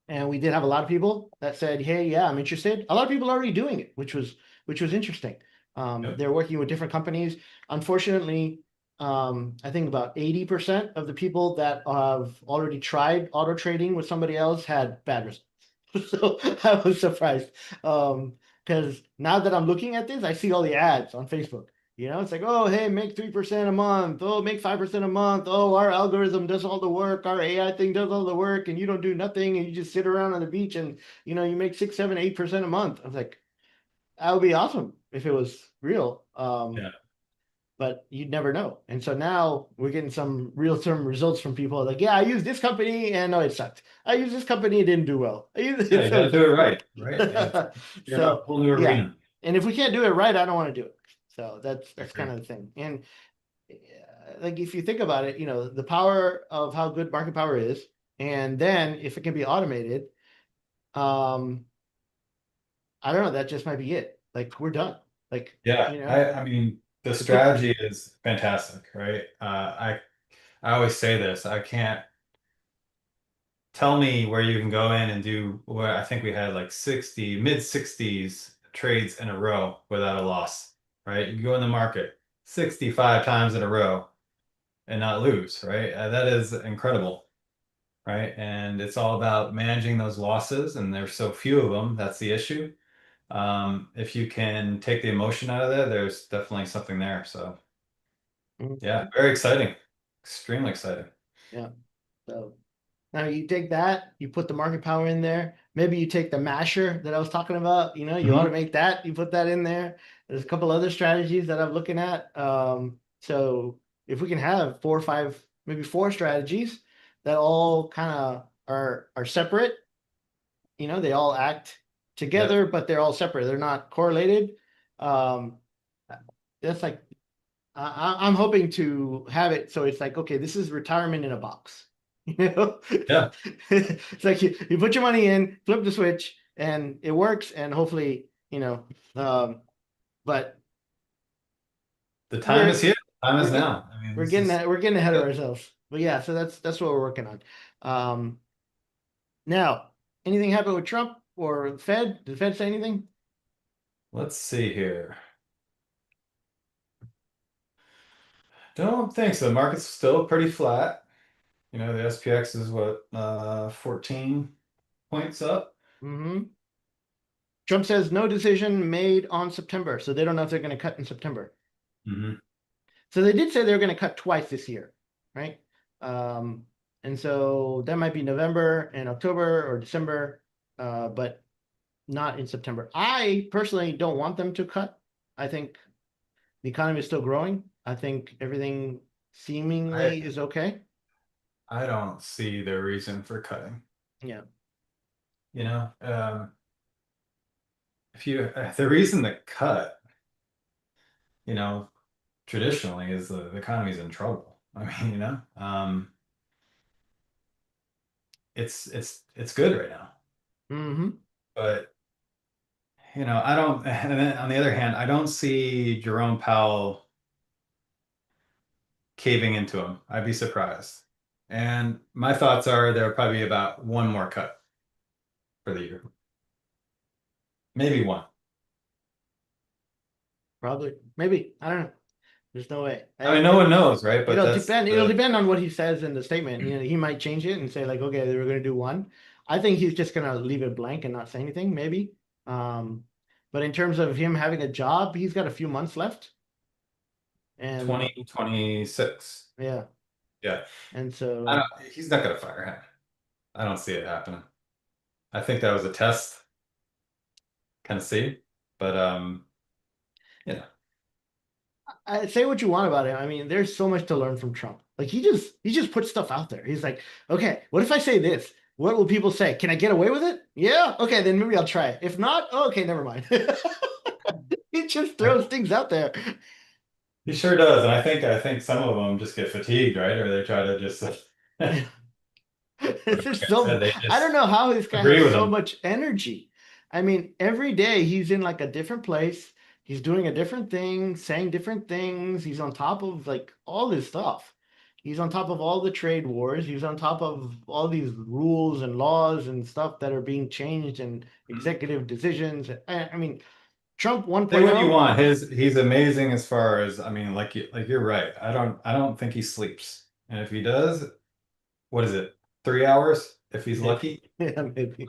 S1: and we did have a lot of people that said, "Hey, yeah, I'm interested." A lot of people are already doing it, which was interesting.
S2: Yep.
S1: They're working with different companies. Unfortunately, I think about 80% of the people that have already tried auto trading with somebody else had bad results. So I was surprised. Because now that I'm looking at this, I see all the ads on Facebook. It's like, oh, hey, make 3% a month. Oh, make 5% a month. Oh, our algorithm does all the work. Our AI thing does all the work, and you don't do nothing, and you just sit around on the beach and you make 6, 7, 8% a month. I was like, that would be awesome if it was real.
S2: Yeah.
S1: But you'd never know. And so now we're getting some real-term results from people like, yeah, I used this company and no, it sucked. I used this company, it didn't do well. I used
S2: Yeah,
S1: it.
S2: you got to do it right, right? You're in a
S1: So
S2: whole new
S1: yeah.
S2: arena.
S1: And if we can't do it right, I don't want to do it. So
S2: I
S1: that's kind
S2: agree.
S1: of the thing. And like if you think about it, the power of how good market power is, and then if it can be automated, um, I don't know, that just might be it. Like we're done. Like,
S2: Yeah,
S1: you know,
S2: I mean, the
S1: to put
S2: strategy is fantastic, right? I always say this. I can't tell me where you can go in and do what I think we had like 60, mid 60s trades in a row without a loss, right? You go in the market 65 times in a row and not lose, right? That is incredible, right? And it's all about managing those losses, and there's so few of them. That's the issue. If you can take the emotion out of that, there's definitely something there. So yeah,
S1: Mhm.
S2: very exciting, extremely exciting.
S1: Yeah. So now you take that, you put the market power in there. Maybe you take the masher that I was talking about, you
S2: Mhm.
S1: automate that, you put that in there. There's a couple other strategies that I'm looking at. So if we can have 4 or 5, maybe 4 strategies that all kind of are separate, they all act
S2: Yep.
S1: together, but they're all separate. They're not correlated. Um, that's like I'm hoping to have it so it's like, okay, this is retirement in a box.
S2: Yeah.
S1: It's like you put your money in, flip the switch, and it works, and hopefully, um, but
S2: The time is
S1: we're
S2: here. Time
S1: we're
S2: is
S1: get,
S2: now. I mean, this is
S1: we're getting ahead of
S2: it.
S1: ourselves. But yeah, so that's what we're working on. Now, anything happen with Trump or Fed? Did the Fed say anything?
S2: Let's see here. Don't think so. The market's still pretty flat. You know, the SPX is what, 14 points up.
S1: Hmm. Trump says no decision made on September, so they don't know if they're going to cut in September.
S2: Hmm.
S1: So they did say they were going to cut twice this year, right? Um, and so that might be November and October or December, but not in September. I personally don't want them to cut. I think the economy is still growing. I think everything
S2: I
S1: seemingly is okay.
S2: I don't see the reason for cutting.
S1: Yeah.
S2: You know, if you the reason to cut, you know, traditionally is the economy's in trouble. I mean, it's good right now,
S1: Hmm.
S2: but I don't. And then on the other hand, I don't see Jerome Powell caving into him. I'd be surprised. And my thoughts are there'll probably be about one more cut for the year, maybe one.
S1: Probably. Maybe. I don't know. There's no way.
S2: I mean, no one knows, right? But that's
S1: It'll
S2: the
S1: depend on what he says in the statement. He might change it and say like, okay, they were going to do one. I think he's just going to leave it blank and not say anything, maybe. Um, but in terms of him having a job, he's got a few months left. And
S2: 2026.
S1: yeah,
S2: Yeah.
S1: and
S2: I
S1: so
S2: don't, he's not going to fire him. I don't see it happening. I think that was a test, kind of see. But you know,
S1: I say what you want about him. I mean, there's so much to learn from Trump. Like he just puts stuff out there. He's like, okay, what if I say this? What will people say? Can I get away with it? Yeah, okay, then maybe I'll try it. If not, oh, okay, never mind. He just
S2: I,
S1: throws things out there.
S2: he sure does. And I think some of them just get fatigued, right? Or they try to just
S1: It's
S2: like
S1: just
S2: I said,
S1: so
S2: they
S1: I don't
S2: just
S1: know how this guy
S2: agree
S1: has
S2: with
S1: so
S2: him.
S1: much energy. I mean, every day he's in like a different place. He's doing a different thing, saying different things. He's on top of like all this stuff. He's on top of all the trade wars. He's on top of all these rules and laws and stuff that are being changed and executive decisions. I mean, Trump
S2: Say what you
S1: 1.0.
S2: want. He's amazing as far as, I mean, like you're right. I don't think he sleeps. And if he does, what is it? 3 hours if he's
S1: Maybe.
S2: lucky.
S1: Yeah, maybe.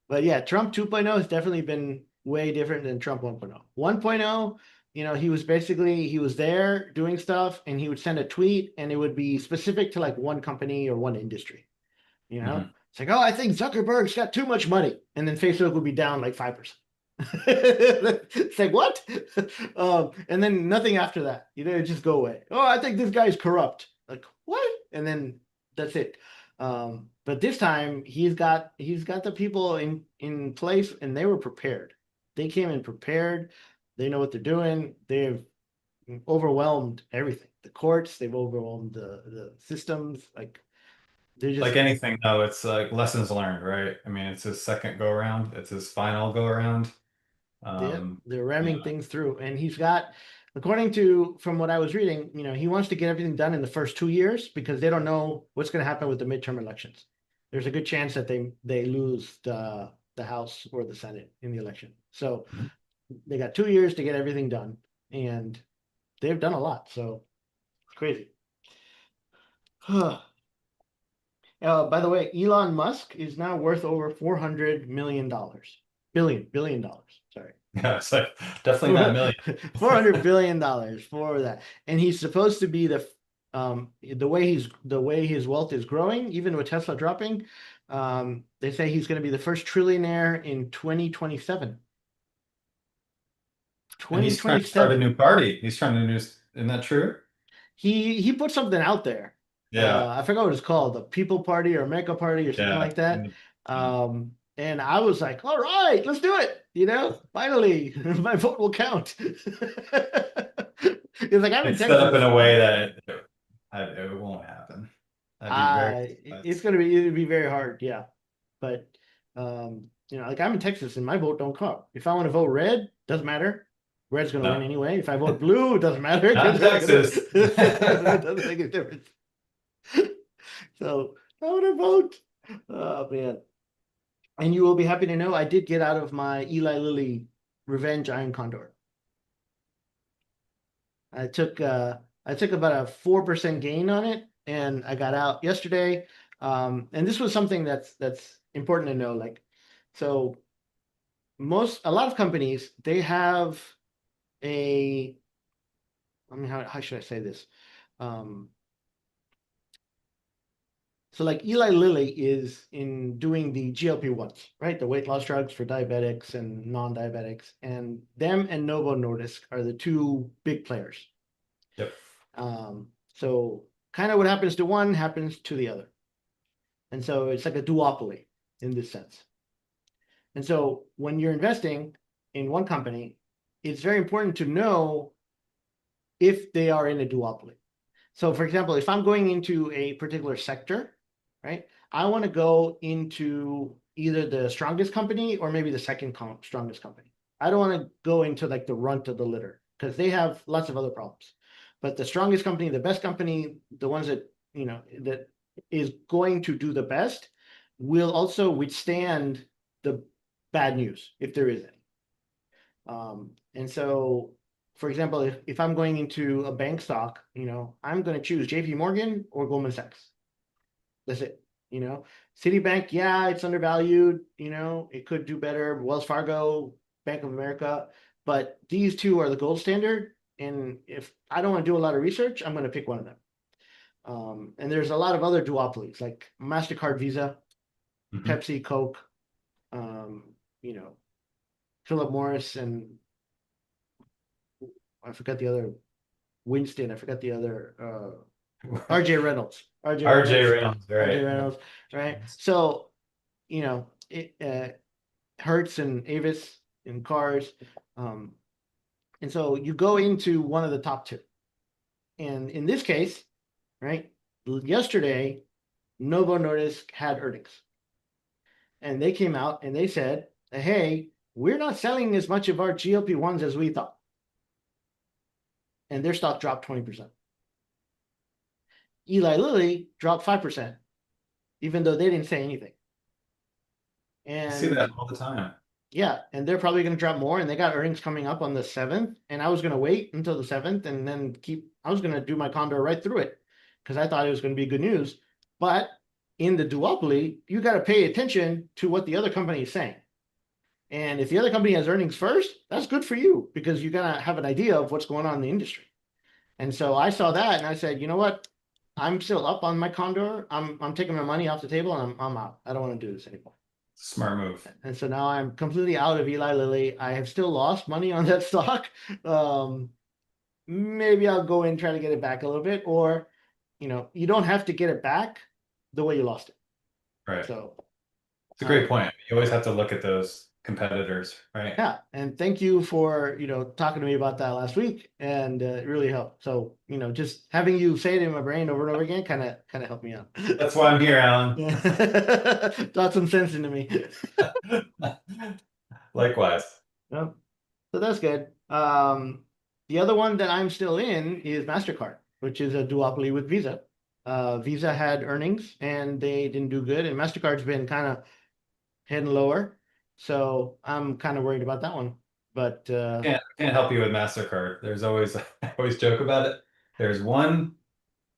S1: But yeah, Trump 2.0 has definitely been way different than Trump 1.0. 1.0, he was basically he was there doing stuff and he would send a tweet and it would be specific to like one company or one industry.
S2: Mhm.
S1: It's like, oh, I think Zuckerberg's got too much money. And then Facebook would be down like 5%. It's like, what? And then nothing after that. It'd just go away. Oh, I think this guy's corrupt. Like, what? And then that's it. But this time he's got the people in place and they were prepared. They came in prepared. They know what they're doing. They've overwhelmed everything. The courts, they've overwhelmed the systems. Like they're
S2: Like
S1: just
S2: anything though, it's like lessons learned, right? I mean, it's his second go around. It's his final go around. Um,
S1: they're
S2: yeah.
S1: ramming things through. And he's got, according to from what I was reading, he wants to get everything done in the first 2 years because they don't know what's going to happen with the midterm elections. There's a good chance that they lose the House or the Senate in the election. So they got 2 years to get everything done, and they've done a lot. So it's crazy. By the way, Elon Musk is now worth over $400 million. Billion dollars. Sorry.
S2: Yeah, it's like definitely not a million.
S1: $400 billion for that. And he's supposed to be the way his wealth is growing, even with Tesla dropping, they say he's going to be the first trillionaire in 2027.
S2: And he's trying to start a
S1: 2027.
S2: new party. He's trying to new, isn't that true?
S1: He put something out there.
S2: Yeah.
S1: I forgot what it's called, the People Party or America Party or something
S2: Yeah.
S1: like that. And I was like, all right, let's do it. Finally, my vote will count. It's like I'm in
S2: It's set up in
S1: Texas.
S2: a way that it won't happen. I'd be very
S1: It's
S2: surprised.
S1: gonna be it'd be very hard, yeah. But like I'm in Texas and my vote don't count. If I want to vote red, doesn't matter. Red's gonna win
S2: No,
S1: anyway. If I vote blue, it doesn't matter
S2: not
S1: because
S2: in
S1: they're not gonna
S2: Texas.
S1: it doesn't make a difference. So I want to vote. Oh man. And you will be happy to know I did get out of my Eli Lilly Revenge Iron Condor. I took about a 4% gain on it, and I got out yesterday. And this was something that's important to know. Like, so a lot of companies they have a. I mean, how should I say this? Um, so like Eli Lilly is in doing the GLP-1s, right? The weight loss drugs for diabetics and non-diabetics, and them and Novo Nordisk are the two big players.
S2: Yep.
S1: So kind of what happens to one happens to the other. And so it's like a duopoly in this sense. And so when you're investing in one company, it's very important to know if they are in a duopoly. So for example, if I'm going into a particular sector, right, I want to go into either the strongest company or maybe the second strongest company. I don't want to go into like the runt of the litter because they have lots of other problems. But the strongest company, the best company, the ones that is going to do the best will also withstand the bad news if there is any. And so, for example, if I'm going into a bank stock, I'm going to choose JP Morgan or Goldman Sachs. That's it. Citibank, yeah, it's undervalued. It could do better. Wells Fargo, Bank of America, but these two are the gold standard. And if I don't want to do a lot of research, I'm going to pick one of them. And there's a lot of other duopolies like MasterCard, Visa,
S2: Mhm.
S1: Pepsi, Coke, um, you know, Philip Morris, and I forgot the other Winston. I forgot the other RJ Reynolds. RJ
S2: RJ
S1: Reynolds.
S2: Reynolds,
S1: RJ
S2: right?
S1: Reynolds. Right. So, it Hertz and Avis in cars. Um, and so you go into one of the top two. And in this case, right, yesterday, Novo Nordisk had earnings. And they came out and they said, hey, we're not selling as much of our GLP-1s as we thought. And their stock dropped 20%. Eli Lilly dropped 5%, even though they didn't say anything.
S2: I see that
S1: And
S2: all the time.
S1: Yeah, and they're probably going to drop more, and they got earnings coming up on the 7th, and I was going to wait until the 7th and then I was going to do my condor right through it because I thought it was going to be good news. But in the duopoly, you got to pay attention to what the other company is saying. And if the other company has earnings first, that's good for you because you got to have an idea of what's going on in the industry. And so I saw that and I said, you know what? I'm still up on my condor. I'm taking my money off the table and I'm out. I don't want to do this anymore.
S2: Smart move.
S1: And so now I'm completely out of Eli Lilly. I have still lost money on that stock. Um, Maybe I'll go in and try to get it back a little bit, or you don't have to get it back the way you lost it.
S2: Right.
S1: So
S2: It's a great point. You always have to look at those competitors, right?
S1: yeah, and thank you for talking to me about that last week, and it really helped. So just having you say it in my brain over and over again kind of helped me out.
S2: That's why I'm here, Alan.
S1: Yeah. Taught some sense into me.
S2: Likewise.
S1: Yep. So that's good. The other one that I'm still in is MasterCard, which is a duopoly with Visa. Visa had earnings and they didn't do good, and MasterCard's been kind of heading lower. So I'm kind of worried about that one. But
S2: Can't help you with MasterCard. There's always I always joke about it. There's one,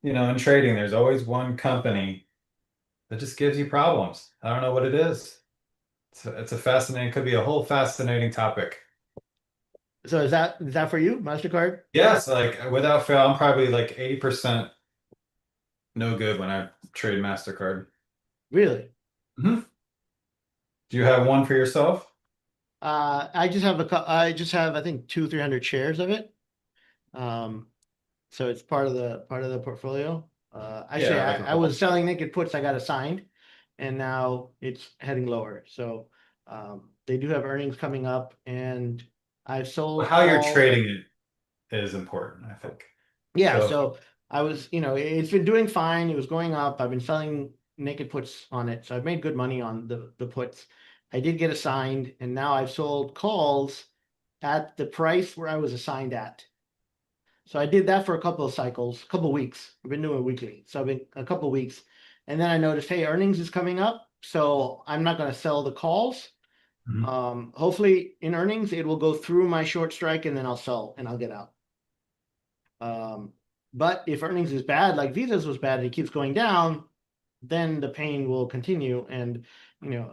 S2: in trading, there's always one company that just gives you problems. I don't know what it is. It's a fascinating, could be a whole fascinating topic.
S1: so is that for you, MasterCard?
S2: Yes, like without fail, I'm probably like 80% no good when I trade MasterCard.
S1: Really?
S2: Hmm. Do you have one for yourself?
S1: I just have I think 200-300 shares of it. Um, so it's part of the portfolio. Actually,
S2: Yeah, like a
S1: I
S2: whole.
S1: was selling naked puts. I got assigned, and now it's heading lower. So they do have earnings coming up, and I've sold
S2: How you're
S1: calls.
S2: trading it is important, I think.
S1: Yeah,
S2: So
S1: so I was, it's been doing fine. It was going up. I've been selling naked puts on it, so I've made good money on the puts. I did get assigned, and now I've sold calls at the price where I was assigned at. So I did that for a couple of cycles, a couple of weeks. I've been doing it weekly. So I've been a couple of weeks. And then I noticed, hey, earnings is coming up. So I'm not going to sell the calls.
S2: mhm.
S1: Hopefully in earnings, it will go through my short strike and then I'll sell and I'll get out. But if earnings is bad, like Visa's was bad, and it keeps going down, then the pain will continue and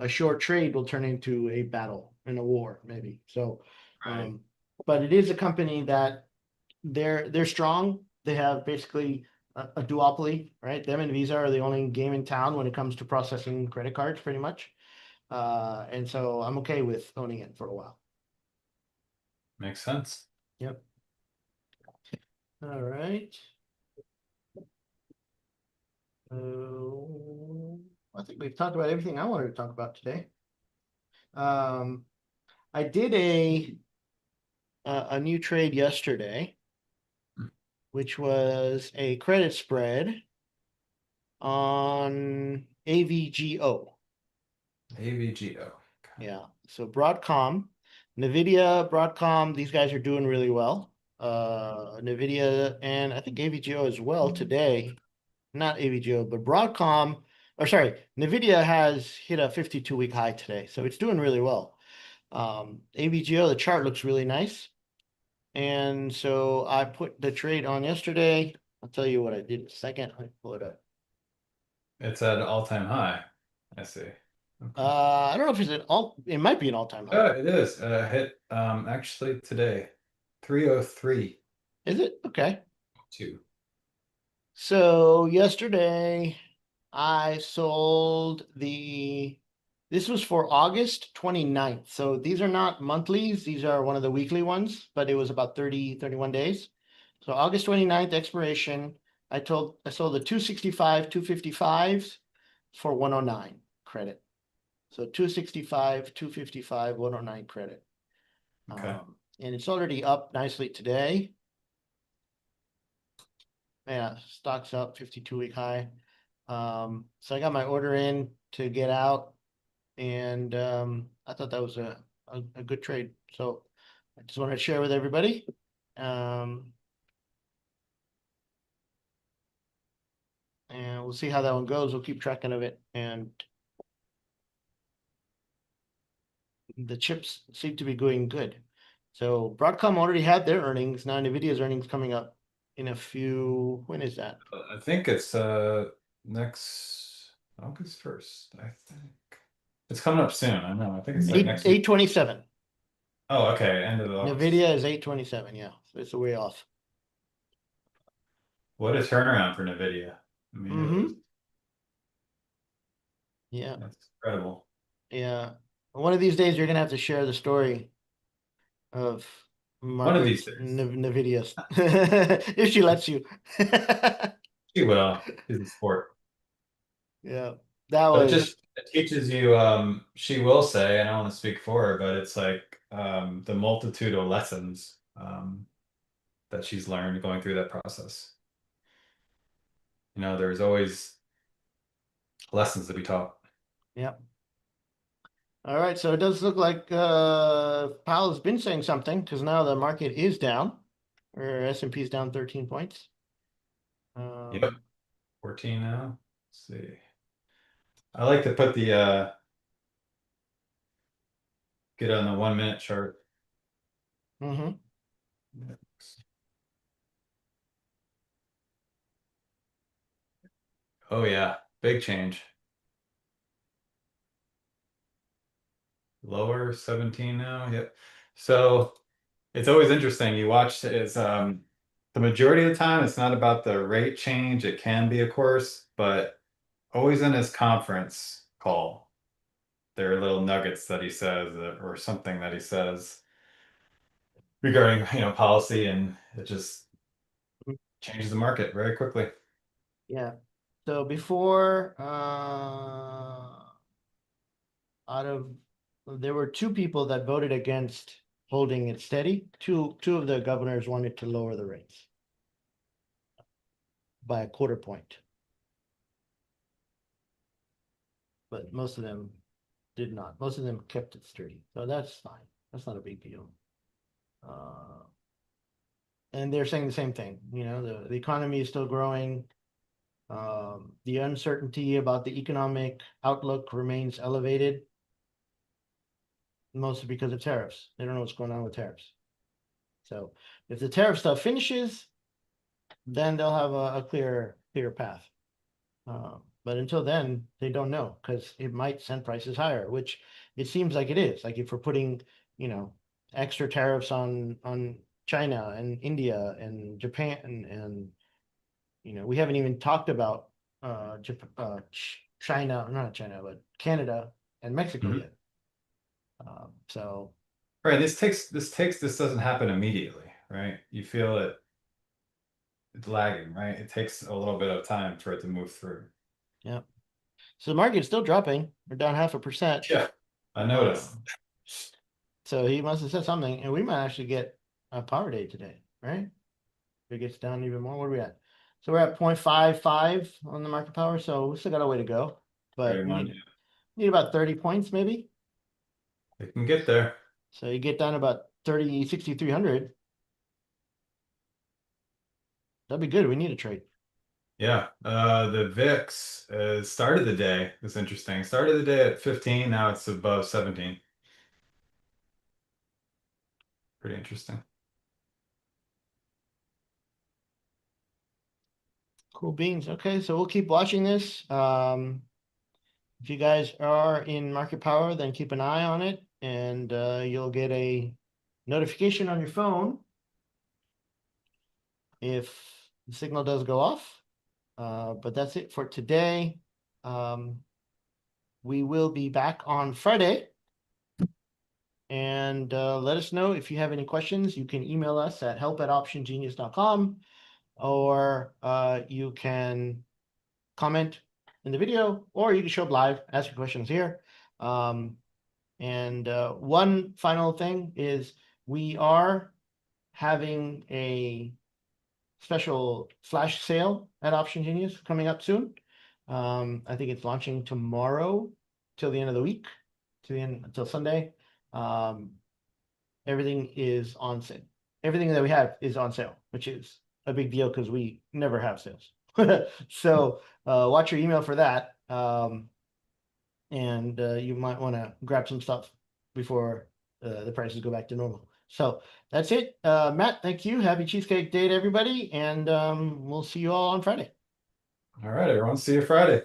S1: a short trade will turn into a battle and a war maybe. So,
S2: Right.
S1: but it is a company that they're strong. They have basically a duopoly, right? Them and Visa are the only game in town when it comes to processing credit cards, pretty much. And so I'm okay with owning it for a while.
S2: Makes sense.
S1: Yep. All right. I think we've talked about everything I wanted to talk about today. Um, I did a new trade yesterday, which was a credit spread on AVGO.
S2: AVGO.
S1: Yeah. So Broadcom, NVIDIA, Broadcom, these guys are doing really well. NVIDIA and I think AVGO as well today. Not AVGO, but Broadcom, or sorry, NVIDIA has hit a 52-week high today. So it's doing really well. AVGO, the chart looks really nice. And so I put the trade on yesterday. I'll tell you what I did in a second. I pull it up.
S2: It's at an all-time high. I see. Okay.
S1: I don't know if it might be an all-time high.
S2: Yeah, it is. Hit actually today. 303.
S1: Is it? Okay.
S2: 2.
S1: So yesterday I sold this was for August 29th. So these are not monthlies. These are one of the weekly ones, but it was about 31 days. So August 29th expiration, I sold the 265, 255s for 109 credit. So 265, 255, 109 credit.
S2: Okay.
S1: And it's already up nicely today. Yeah, stock's up 52-week high. So I got my order in to get out, and I thought that was a good trade. So I just wanted to share with everybody. And we'll see how that one goes. We'll keep tracking of it and the chips seem to be going good. So Broadcom already had their earnings. Now Nvidia's earnings coming up in a few. When is that?
S2: I think it's next August 1st, I think. It's coming up soon. I know. I think it's like next week.
S1: 8/27.
S2: Oh, okay, end of August.
S1: Nvidia is 8/27. Yeah, so it's a way off.
S2: What a turnaround for Nvidia. I mean, it was
S1: Yeah,
S2: that's incredible.
S1: yeah. One of these days, you're gonna have to share the story of
S2: One of these
S1: Margaret's
S2: days.
S1: Nvidia's if she lets you.
S2: She will. She's a sport.
S1: Yeah, that
S2: But it
S1: was.
S2: just it teaches you, she will say, and I don't want to speak for her, but it's like the multitude of lessons that she's learned going through that process. You know, there's always lessons to be taught.
S1: Yeah. All right, so it does look like Powell's been saying something because now the market is down, or S&P is down 13 points.
S2: Yep, 14 now. Let's see. I like to put the get on the 1 minute chart.
S1: Mm-hmm.
S2: Oh yeah, big change. Lower 17 now. Yep. So it's always interesting. You watch is the majority of the time it's not about the rate change. It can be, of course, but always in his conference call, there are little nuggets that he says or something that he says regarding, policy, and it just changes the market very quickly.
S1: Yeah. So before, there were two people that voted against holding it steady. Two of the governors wanted to lower the rates by a quarter point, but most of them did not. Most of them kept it sturdy, so that's fine. That's not a big deal. And they're saying the same thing. The economy is still growing. The uncertainty about the economic outlook remains elevated, mostly because of tariffs. They don't know what's going on with tariffs. So if the tariff stuff finishes, then they'll have a clear path. But until then, they don't know because it might send prices higher, which it seems like it is. Like if we're putting, extra tariffs on China and India and Japan and we haven't even talked about China, not China, but Canada and Mexico
S2: Mhm.
S1: yet. So
S2: Right. This doesn't happen immediately, right? You feel it's lagging, right? It takes a little bit of time for it to move through.
S1: yeah. So the market's still dropping. We're down 0.5%.
S2: Yeah, I
S1: Uh,
S2: noticed.
S1: so he must have said something, and we might actually get a power day today, right? If it gets down even more, what are we at? So we're at 0.55 on the market power, so we still got a way to go. But we
S2: 31.
S1: need about 30 points maybe.
S2: It can get there.
S1: So you get down to about 6,300. That'd be good. We need a trade.
S2: Yeah. The VIX started the day. It's interesting. Started the day at 15. Now it's above 17. Pretty interesting.
S1: Cool beans. Okay, so we'll keep watching this. If you guys are in market power, then keep an eye on it, and you'll get a notification on your phone if the signal does go off. But that's it for today. We will be back on Friday. And let us know if you have any questions. You can email us at help@optiongenius.com, or you can comment in the video, or you can show up live, ask your questions here. And one final thing is we are having a special flash sale at OptionGenius coming up soon. I think it's launching tomorrow till the end of the week, until Sunday. Everything is on sale. Everything that we have is on sale, which is a big deal because we never have sales. So watch your email for that. And you might want to grab some stuff before the prices go back to normal. So that's it. Matt, thank you. Happy Cheesecake Day to everybody, and we'll see you all on Friday.
S2: All right, everyone. See you Friday.